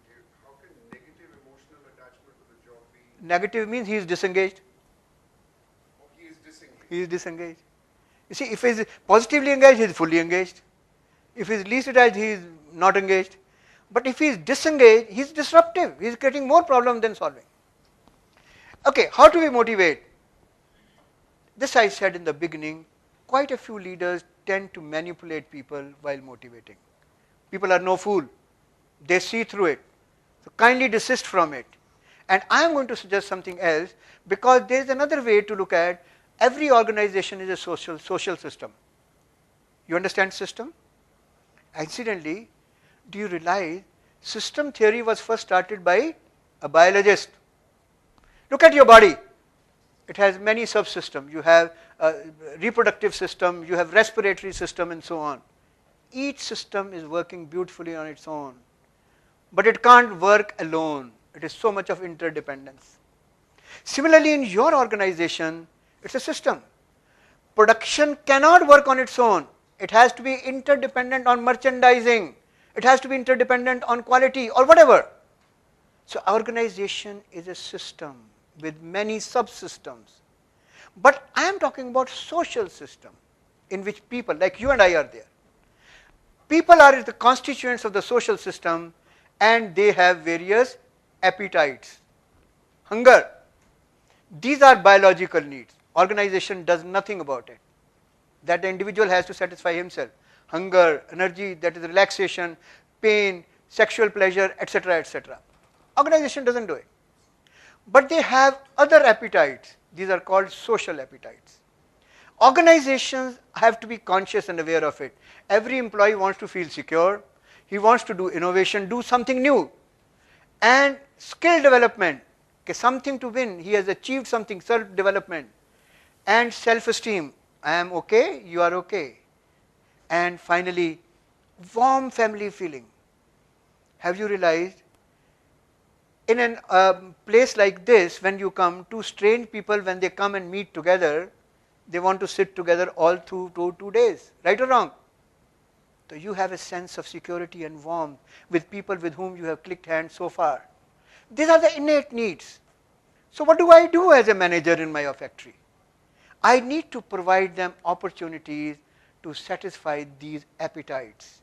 C: how can negative emotional attachment to the job be?
A: Negative means he is disengaged.
C: Oh, he is disengaged.
A: He is disengaged. You see, if he is positively engaged, he is fully engaged. If he is least attached, he is not engaged. But if he is disengaged, he is disruptive. He is creating more problem than solving. Okay, how do we motivate? This I said in the beginning, quite a few leaders tend to manipulate people while motivating. People are no fool. They see through it. So kindly desist from it. And I am going to suggest something else, because there is another way to look at every organization is a social system. You understand system? Incidentally, do you realize system theory was first started by a biologist? Look at your body. It has many subsystems. You have a reproductive system, you have respiratory system, and so on. Each system is working beautifully on its own. But it can't work alone. It is so much of interdependence. Similarly, in your organization, it's a system. Production cannot work on its own. It has to be interdependent on merchandising. It has to be interdependent on quality or whatever. So organization is a system with many subsystems. But I am talking about social system in which people like you and I are there. People are the constituents of the social system, and they have various appetites. Hunger. These are biological needs. Organization does nothing about it. That the individual has to satisfy himself. Hunger, energy, that is relaxation, pain, sexual pleasure, etc., etc. Organization doesn't do it. But they have other appetites. These are called social appetites. Organizations have to be conscious and aware of it. Every employee wants to feel secure. He wants to do innovation, do something new. And skill development Okay, something to win. He has achieved something, self-development and self-esteem. I am okay, you are okay. And finally, warm family feeling. Have you realized in a place like this, when you come, two strange people, when they come and meet together, they want to sit together all through 2 days, right or wrong? So you have a sense of security and warmth with people with whom you have clicked hands so far. These are the innate needs. So what do I do as a manager in my factory? I need to provide them opportunities to satisfy these appetites.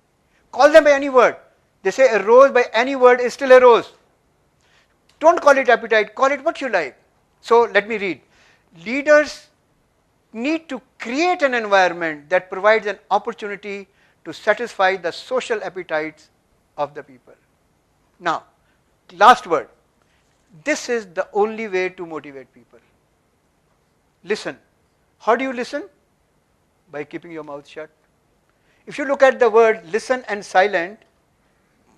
A: Call them by any word. They say a rose by any word is still a rose. Don't call it appetite, call it what you like. So let me read. Leaders need to create an environment that provides an opportunity to satisfy the social appetites of the people. Now, last word. This is the only way to motivate people. Listen. How do you listen? By keeping your mouth shut. If you look at the word listen and silent,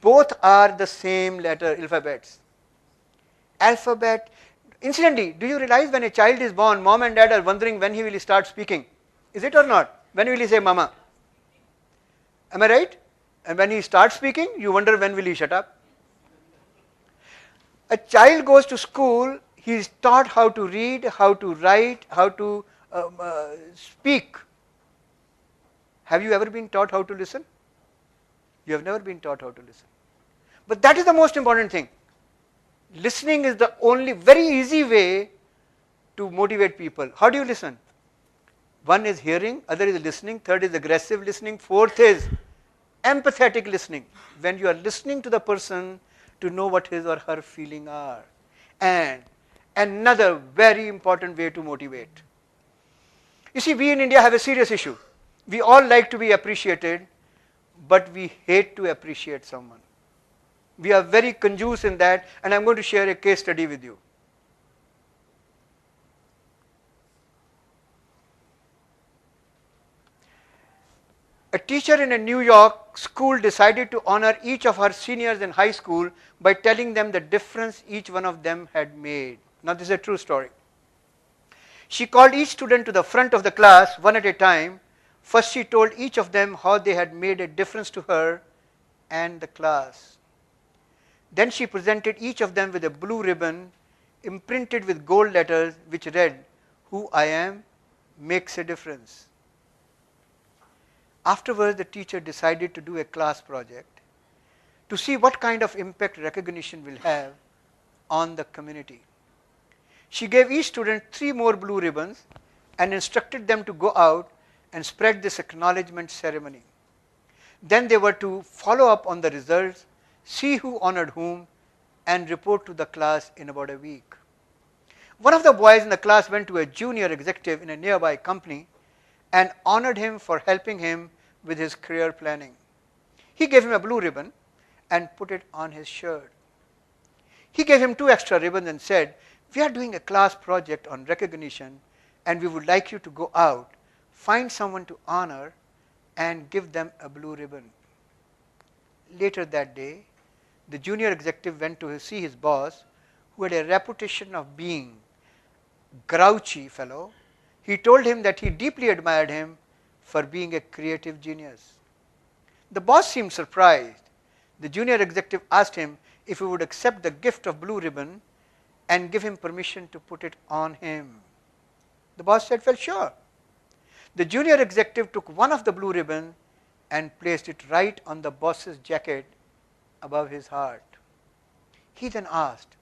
A: both are the same letter, alphabets. Alphabet. Incidentally, do you realize when a child is born, mom and dad are wondering when he will start speaking? Is it or not? When will he say mama? Am I right? And when he starts speaking, you wonder when will he shut up? A child goes to school, he is taught how to read, how to write, how to speak. Have you ever been taught how to listen? You have never been taught how to listen. But that is the most important thing. Listening is the only very easy way to motivate people. How do you listen? One is hearing, other is listening, third is aggressive listening, fourth is empathetic listening. When you are listening to the person to know what his or her feeling are. And another very important way to motivate. You see, we in India have a serious issue. We all like to be appreciated, but we hate to appreciate someone. We are very conjuice in that, and I'm going to share a case study with you. A teacher in a New York school decided to honor each of her seniors in high school by telling them the difference each one of them had made. Now, this is a true story. She called each student to the front of the class, one at a time. First, she told each of them how they had made a difference to her and the class. Then she presented each of them with a blue ribbon imprinted with gold letters which read, "Who I am makes a difference." Afterwards, the teacher decided to do a class project to see what kind of impact recognition will have on the community. She gave each student 3 more blue ribbons and instructed them to go out and spread this acknowledgement ceremony. Then they were to follow up on the results, see who honored whom, and report to the class in about a week. One of the boys in the class went to a junior executive in a nearby company and honored him for helping him with his career planning. He gave him a blue ribbon and put it on his shirt. He gave him 2 extra ribbons and said, "We are doing a class project on recognition and we would like you to go out, find someone to honor and give them a blue ribbon." Later that day, the junior executive went to see his boss, who had a reputation of being grouchy fellow. He told him that he deeply admired him for being a creative genius. The boss seemed surprised. The junior executive asked him if he would accept the gift of blue ribbon and give him permission to put it on him. The boss said, "Well, sure." The junior executive took one of the blue ribbons and placed it right on the boss's jacket above his heart. He then asked,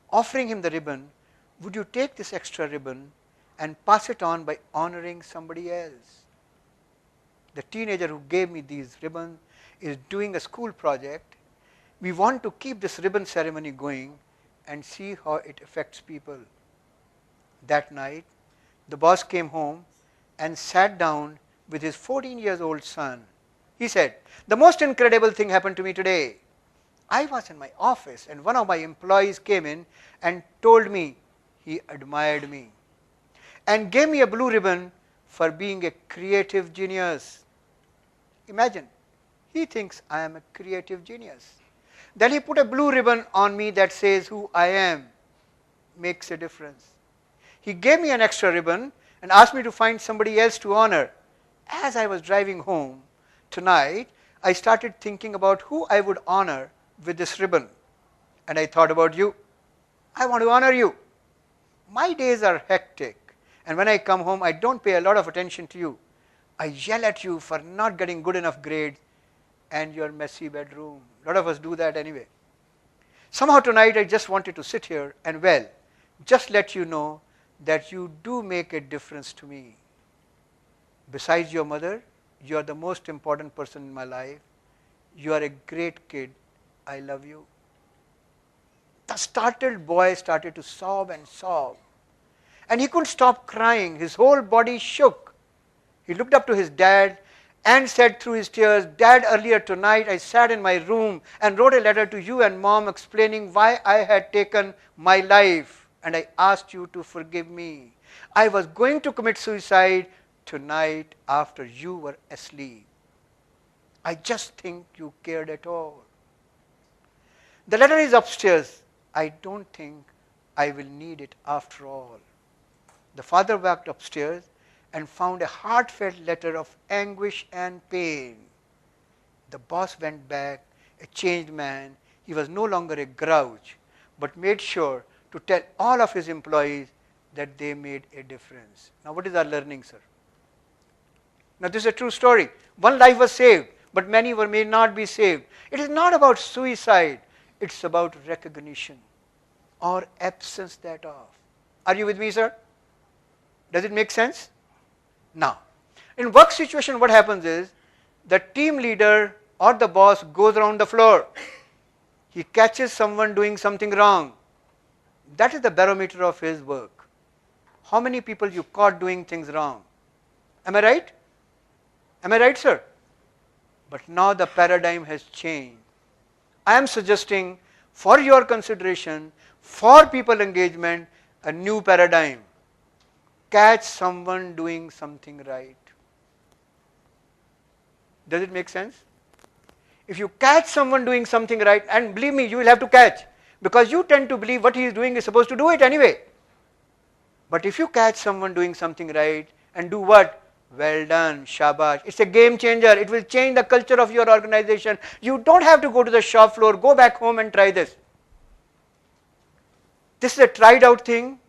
A: offering him the ribbon, "Would you take this extra ribbon and pass it on by honoring somebody else?" The teenager who gave me these ribbons is doing a school project. We want to keep this ribbon ceremony going and see how it affects people. That night, the boss came home and sat down with his 14-year-old son. He said, "The most incredible thing happened to me today. I was in my office and one of my employees came in and told me he admired me and gave me a blue ribbon for being a creative genius." Imagine, he thinks I am a creative genius. Then he put a blue ribbon on me that says who I am. makes a difference. He gave me an extra ribbon and asked me to find somebody else to honor. As I was driving home tonight, I started thinking about who I would honor with this ribbon. And I thought about you. I want to honor you. My days are hectic, and when I come home, I don't pay a lot of attention to you. I yell at you for not getting good enough grades and your messy bedroom. A lot of us do that anyway. Somehow tonight I just wanted to sit here and, well, just let you know that you do make a difference to me. Besides your mother, you are the most important person in my life. You are a great kid. I love you. The startled boy started to sob and sob. And he couldn't stop crying. His whole body shook. He looked up to his dad and said through his tears, Dad, earlier tonight I sat in my room and wrote a letter to you and Mom explaining why I had taken my life, and I asked you to forgive me. I was going to commit suicide tonight after you were asleep. I just think you cared at all. The letter is upstairs. I don't think I will need it after all. The father walked upstairs and found a heartfelt letter of anguish and pain. The boss went back, a changed man. He was no longer a grouch, but made sure to tell all of his employees that they made a difference. Now what is our learning, sir? Now this is a true story. One life was saved, but many may not be saved. It is not about suicide. It's about recognition or absence thereof. Are you with me, sir? Does it make sense? Now, in work situation, what happens is the team leader or the boss goes around the floor. He catches someone doing something wrong. That is the barometer of his work. How many people you caught doing things wrong? Am I right? Am I right, sir? But now the paradigm has changed. I am suggesting for your consideration, for people engagement, a new paradigm. Catch someone doing something right. Does it make sense? If you catch someone doing something right, and believe me, you will have to catch, because you tend to believe what he is doing is supposed to do it anyway. But if you catch someone doing something right and do what? Well done, shabash. It's a game changer. It will change the culture of your organization. You don't have to go to the shop floor. Go back home and try this. This is a tried out thing.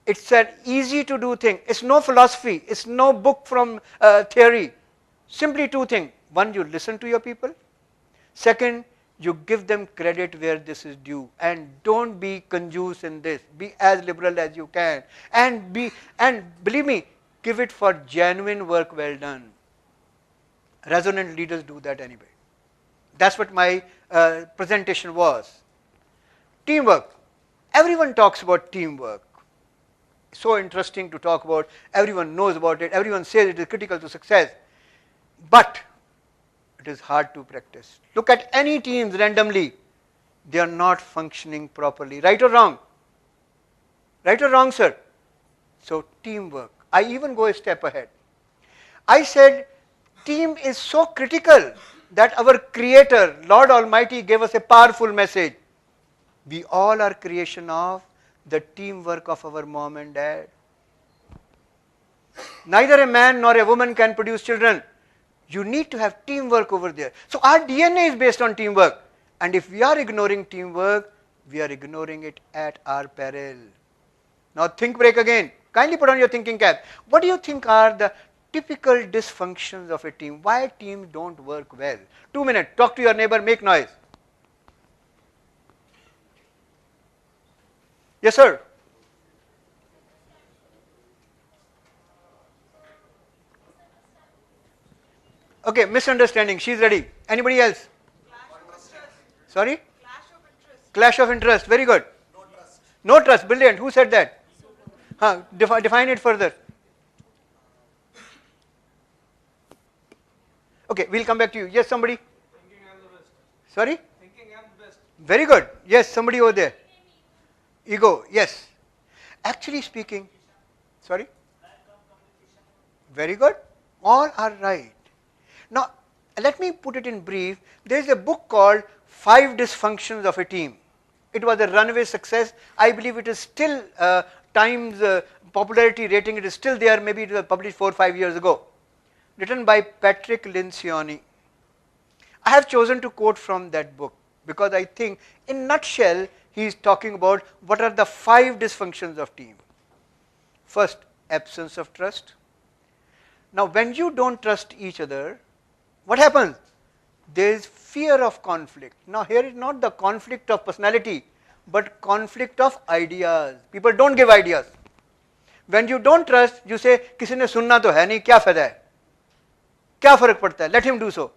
A: It's an easy to do thing. It's no philosophy. It's no book from theory. Simply two things. One, you listen to your people. Second, you give them credit where this is due. And don't be conjuice in this. Be as liberal as you can. And believe me, give it for genuine work well done. Resonant leaders do that anyway. That's what my presentation was. Teamwork. Everyone talks about teamwork. So interesting to talk about. Everyone knows about it. Everyone says it is critical to success. But it is hard to practice. Look at any teams randomly. They are not functioning properly. Right or wrong? Right or wrong, sir? So teamwork. I even go a step ahead. I said team is so critical that our Creator, Lord Almighty, gave us a powerful message. We all are creation of the teamwork of our mom and dad. Neither a man nor a woman can produce children. You need to have teamwork over there. So our DNA is based on teamwork. And if we are ignoring teamwork, we are ignoring it at our peril. Now think break again. Kindly put on your thinking cap. What do you think are the typical dysfunctions of a team? Why teams don't work well? 2 minutes. Talk to your neighbor. Make noise. Yes, sir. Okay, misunderstanding. She's ready. Anybody else? Sorry? Clash of interest. Very good. No trust. No trust. Brilliant. Who said that? Define it further. Okay, we'll come back to you. Yes, somebody?
B: Thinking I'm the best.
A: Sorry?
B: Thinking I'm the best.
A: Very good. Yes, somebody over there. Ego. Yes. Actually speaking. Sorry? Very good. All are right. Now, let me put it in brief. There is a book called 5 Dysfunctions of a Team. It was a runaway success. I believe it is still Times popularity rating, it is still there, maybe it was published 4 or 5 years ago. Written by Patrick Lencioni. I have chosen to quote from that book because I think in nutshell he is talking about what are the 5 dysfunctions of team. First, absence of trust. Now when you don't trust each other, what happens? There is fear of conflict. Now here is not the conflict of personality, but conflict of ideas. People don't give ideas. When you don't trust, you say, किसी ने सुनना तो है नहीं, क्या फायदा है? क्या फर्क पड़ता है? Let him do so.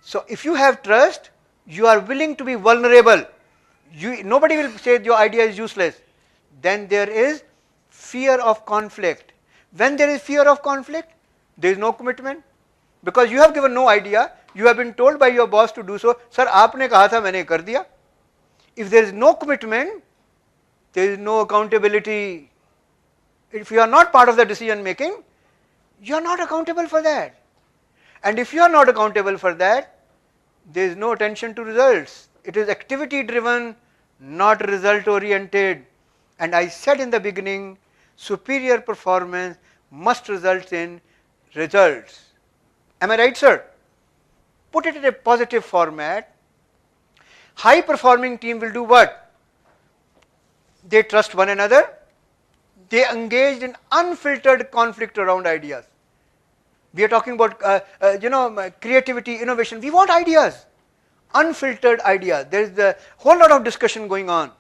A: So if you have trust, you are willing to be vulnerable. Nobody will say your idea is useless. Then there is fear of conflict. When there is fear of conflict, there is no commitment. Because you have given no idea, you have been told by your boss to do so. Sir, आपने कहा था, मैंने कर दिया. If there is no commitment, there is no accountability. If you are not part of the decision making, you are not accountable for that. And if you are not accountable for that, there is no attention to results. It is activity driven, not result oriented. And I said in the beginning, superior performance must result in results. Am I right, sir? Put it in a positive format. High performing team will do what? They trust one another. They engaged in unfiltered conflict around ideas. We are talking about creativity, innovation. We want ideas, unfiltered ideas. There is a whole lot of discussion going on.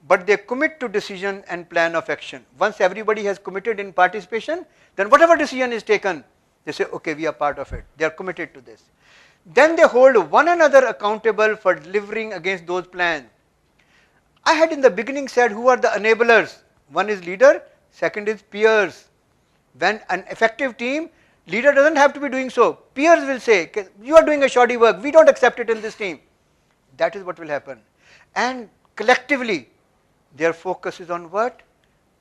A: But they commit to decision and plan of action. Once everybody has committed in participation, then whatever decision is taken, they say, okay, we are part of it. They are committed to this. Then they hold one another accountable for delivering against those plans. I had in the beginning said, who are the enablers? One is leader, second is peers. When an effective team, leader doesn't have to be doing so. Peers will say, you are doing a shoddy work, we don't accept it in this team. That is what will happen. And collectively, their focus is on what?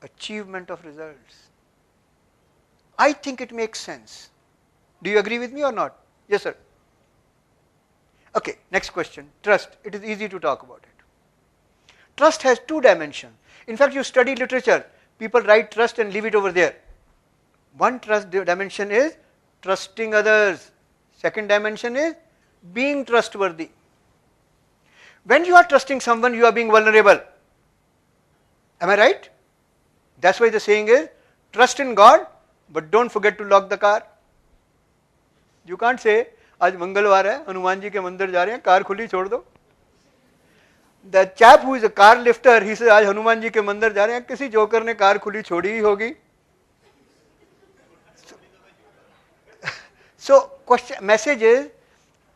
A: Achievement of results. I think it makes sense. Do you agree with me or not? Yes, sir. Okay, next question. Trust. It is easy to talk about it. Trust has 2 dimensions. In fact, you study literature. People write trust and leave it over there. One trust dimension is trusting others. Second dimension is being trustworthy. When you are trusting someone, you are being vulnerable. Am I right? That's why the saying is, trust in God, but don't forget to lock the car. You can't say, आज मंगलवार है, हनुमान जी के मंदिर जा रहे हैं, car खुली छोड़ दो. The chap who is a car lifter, he says, आज हनुमान जी के मंदिर जा रहे हैं, किसी जोकर ने कार खुली छोड़ी ही होगी. So, message is,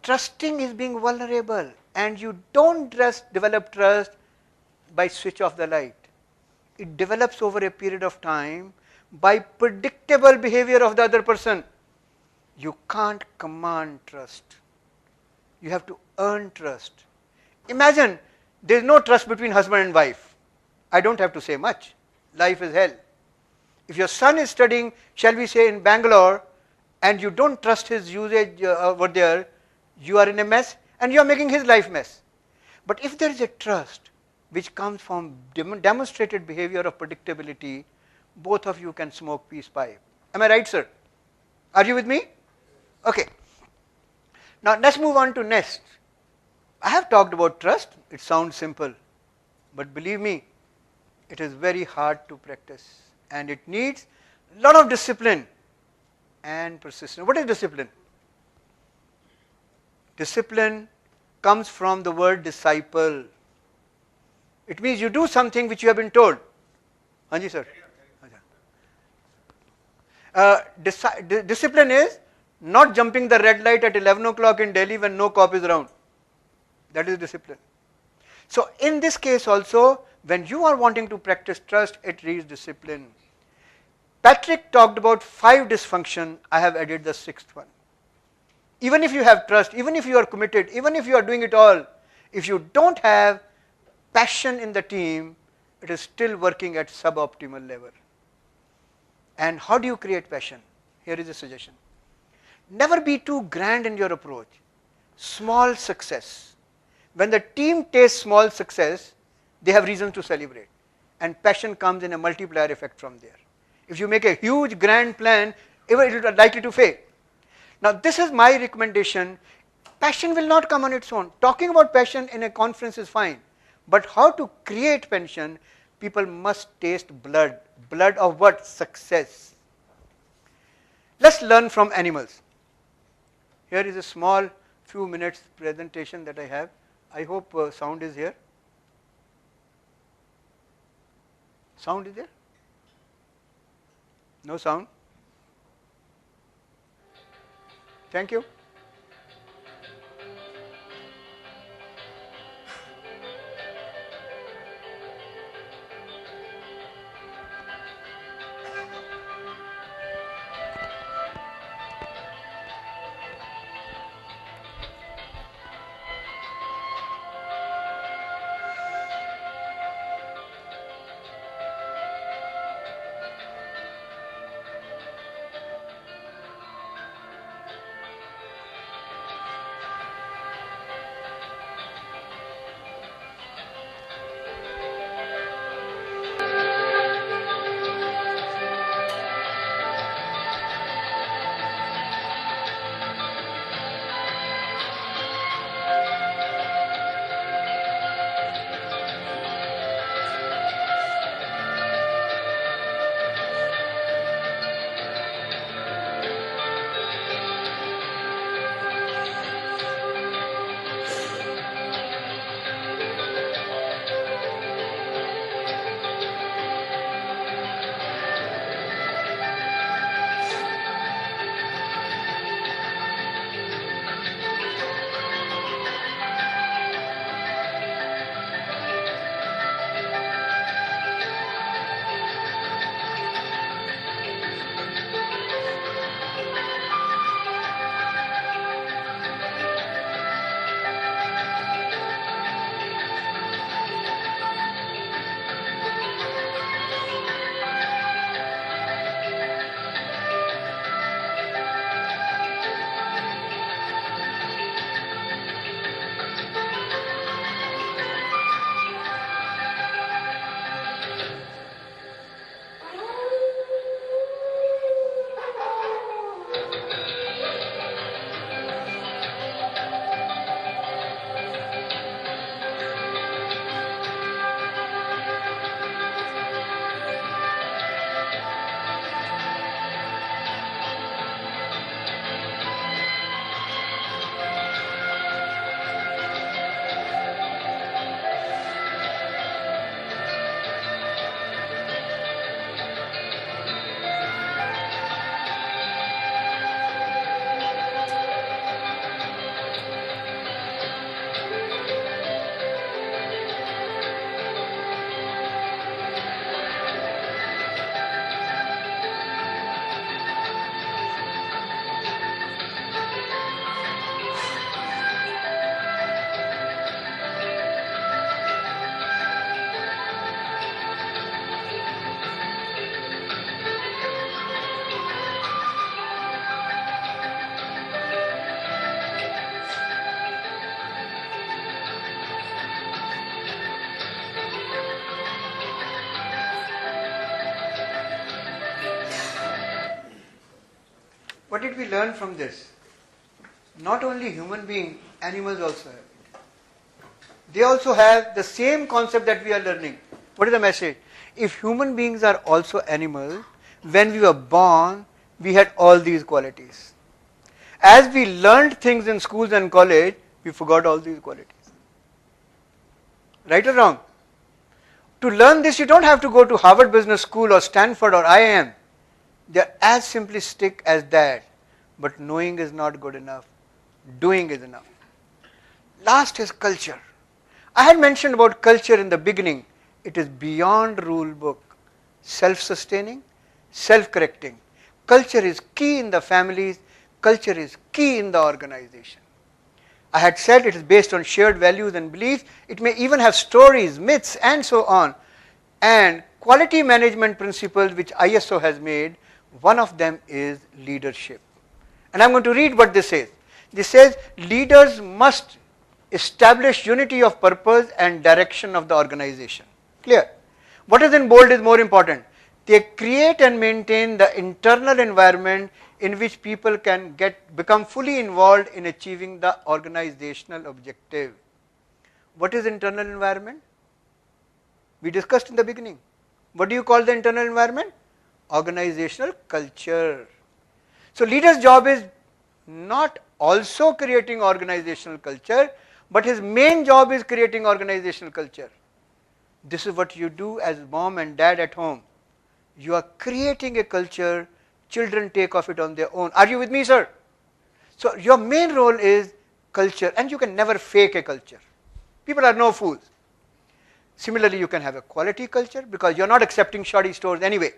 A: trusting is being vulnerable, and you don't just develop trust by switch off the light. It develops over a period of time by predictable behavior of the other person. You can't command trust. You have to earn trust. Imagine there is no trust between husband and wife. I don't have to say much. Life is hell. If your son is studying, shall we say, in Bangalore, and you don't trust his usage over there, you are in a mess and you are making his life mess. But if there is a trust which comes from demonstrated behavior of predictability, both of you can smoke peace pipe. Am I right, sir? Are you with me? Okay. Now let's move on to next. I have talked about trust. It sounds simple, but believe me, it is very hard to practice, and it needs a lot of discipline and persistence. What is discipline? Discipline comes from the word disciple. It means you do something which you have been told. Hanji sir. Discipline is not jumping the red light at 11 o'clock in Delhi when no cop is around. That is discipline. So in this case also, when you are wanting to practice trust, it needs discipline. Patrick talked about 5 dysfunctions. I have added the 6th one. Even if you have trust, even if you are committed, even if you are doing it all, if you don't have passion in the team, it is still working at suboptimal level. And how do you create passion? Here is a suggestion. Never be too grand in your approach. Small success. When the team tastes small success, they have reasons to celebrate. And passion comes in a multiplier effect from there. If you make a huge grand plan, it is likely to fail. Now this is my recommendation. Passion will not come on its own. Talking about passion in a conference is fine. But how to create passion, people must taste blood. Blood of what? Success. Let's learn from animals. Here is a small few minutes presentation that I have. I hope sound is here. Sound is there? No sound? Thank you. What did we learn from this? Not only human beings, animals also have it. They also have the same concept that we are learning. What is the message? If human beings are also animals, when we were born, we had all these qualities. As we learned things in schools and college, we forgot all these qualities. Right or wrong? To learn this, you don't have to go to Harvard Business School or Stanford or IIM. They are as simplistic as that. But knowing is not good enough. Doing is enough. Last is culture. I had mentioned about culture in the beginning. It is beyond rule book. Self-sustaining, self-correcting. Culture is key in the families. Culture is key in the organization. I had said it is based on shared values and beliefs. It may even have stories, myths, and so on. And quality management principles which ISO has made, one of them is leadership. And I'm going to read what this says. This says leaders must establish unity of purpose and direction of the organization. Clear? What is in bold is more important. They create and maintain the internal environment in which people can become fully involved in achieving the organizational objective. What is internal environment? We discussed in the beginning. What do you call the internal environment? Organizational culture. So leader's job is not also creating organizational culture, but his main job is creating organizational culture. This is what you do as mom and dad at home. You are creating a culture, children take off it on their own. Are you with me, sir? So your main role is culture, and you can never fake a culture. People are no fools. Similarly, you can have a quality culture because you're not accepting shoddy stores anyway.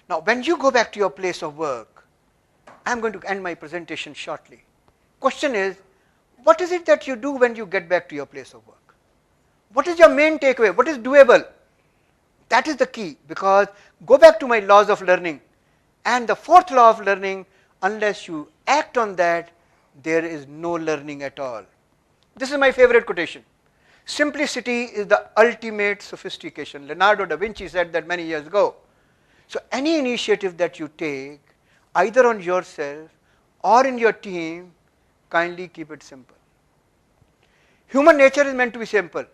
A: Now, when you go back to your place of work, I'm going to end my presentation shortly. Question is, what is it that you do when you get back to your place of work? What is your main takeaway? What is doable? That is the key, because go back to my laws of learning. And the fourth law of learning, unless you act on that, there is no learning at all. This is my favorite quotation. Simplicity is the ultimate sophistication. Leonardo da Vinci said that many years ago. So any initiative that you take, either on yourself or in your team, kindly keep it simple. Human nature is meant to be simple.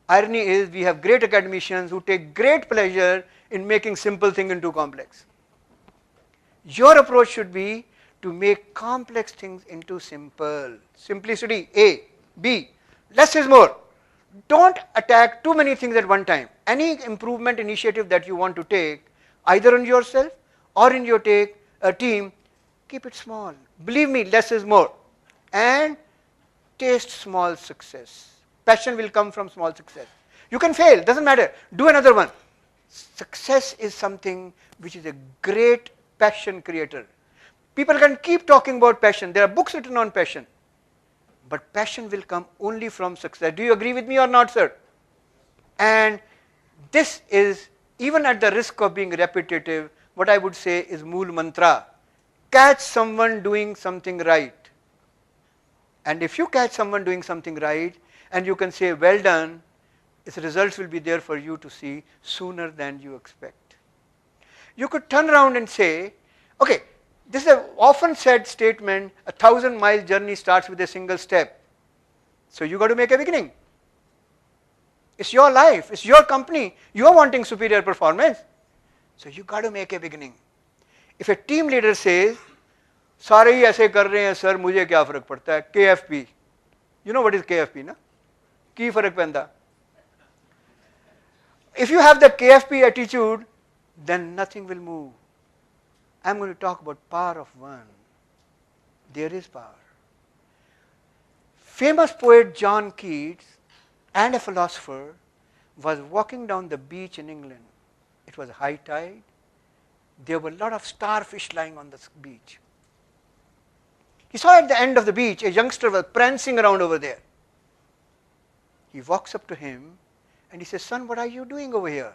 A: Irony is we have great academicians who take great pleasure in making simple things into complex. Your approach should be to make complex things into simple. Simplicity, A. B. Less is more. Don't attack too many things at one time. Any improvement initiative that you want to take, either on yourself or in your team, keep it small. Believe me, less is more. And taste small success. Passion will come from small success. You can fail, doesn't matter. Do another one. Success is something which is a great passion creator. People can keep talking about passion. There are books written on passion. But passion will come only from success. Do you agree with me or not, sir? And this is, even at the risk of being repetitive, what I would say is mool mantra. Catch someone doing something right. And if you catch someone doing something right, and you can say, well done, its results will be there for you to see sooner than you expect. You could turn around and say, okay, this is an often said statement, 1,000-mile journey starts with a single step. So you got to make a beginning. It's your life, it's your company, you are wanting superior performance. So you got to make a beginning. If a team leader says, सारे ही ऐसे कर रहे हैं sir, मुझे क्या फर्क पड़ता है, KFP. You know what is KFP, na? की फर्क पैंदा. If you have the KFP attitude, then nothing will move. I'm going to talk about power of one. There is power. Famous poet John Keats and a philosopher was walking down the beach in England. It was high tide. There were a lot of starfish lying on the beach. He saw at the end of the beach a youngster was prancing around over there. He walks up to him and he says, son, what are you doing over here?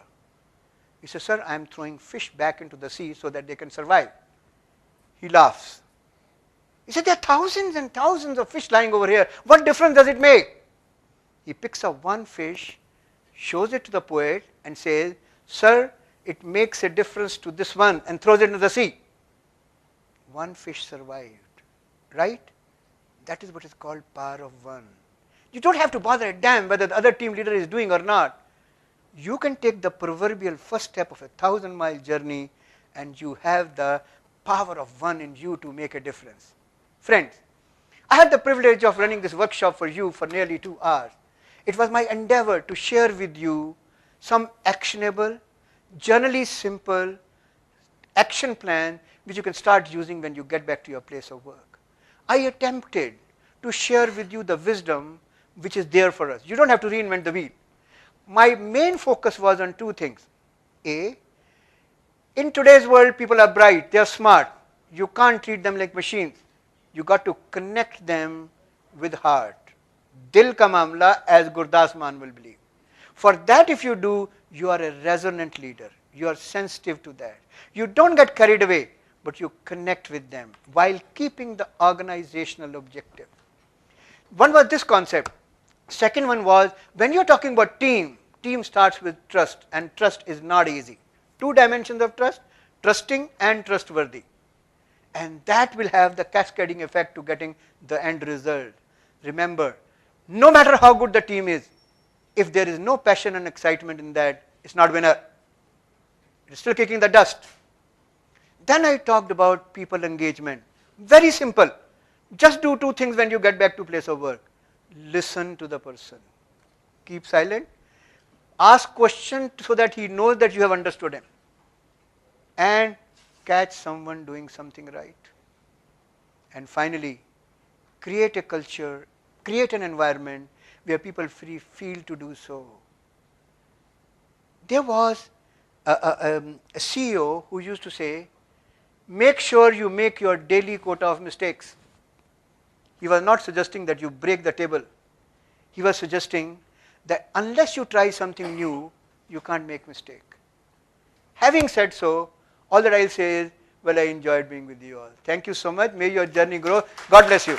A: He says, sir, I am throwing fish back into the sea so that they can survive. He laughs. He said, there are thousands and thousands of fish lying over here. What difference does it make? He picks up one fish, shows it to the poet and says, sir, it makes a difference to this one, and throws it into the sea. One fish survived. Right? That is what is called power of one. You don't have to bother a damn whether the other team leader is doing or not. You can take the proverbial first step of a 1,000-mile journey and you have the power of one in you to make a difference. Friends, I had the privilege of running this workshop for you for nearly 2 hours. It was my endeavor to share with you some actionable, generally simple action plan which you can start using when you get back to your place of work. I attempted to share with you the wisdom which is there for us. You don't have to reinvent the wheel. My main focus was on 2 things. A, in today's world, people are bright, they are smart. You can't treat them like machines. You got to connect them with heart. Dil ka mamla, as Gurdas Man will believe. For that, if you do, you are a resonant leader. You are sensitive to that. You don't get carried away, but you connect with them while keeping the organizational objective. One was this concept. Second one was, when you're talking about team starts with trust, and trust is not easy. 2 dimensions of trust, trusting and trustworthy. And that will have the cascading effect to getting the end result. Remember, no matter how good the team is, if there is no passion and excitement in that, it's not winner. It's still kicking the dust. Then I talked about people engagement. Very simple. Just do 2 things when you get back to place of work. Listen to the person. Keep silent. Ask questions so that he knows that you have understood him. And catch someone doing something right. And finally, create a culture, create an environment where people feel to do so. There was a CEO who used to say, make sure you make your daily quota of mistakes. He was not suggesting that you break the table. He was suggesting that unless you try something new, you can't make mistake. Having said so, all that I'll say is, well, I enjoyed being with you all. Thank you so much. May your journey grow. God bless you.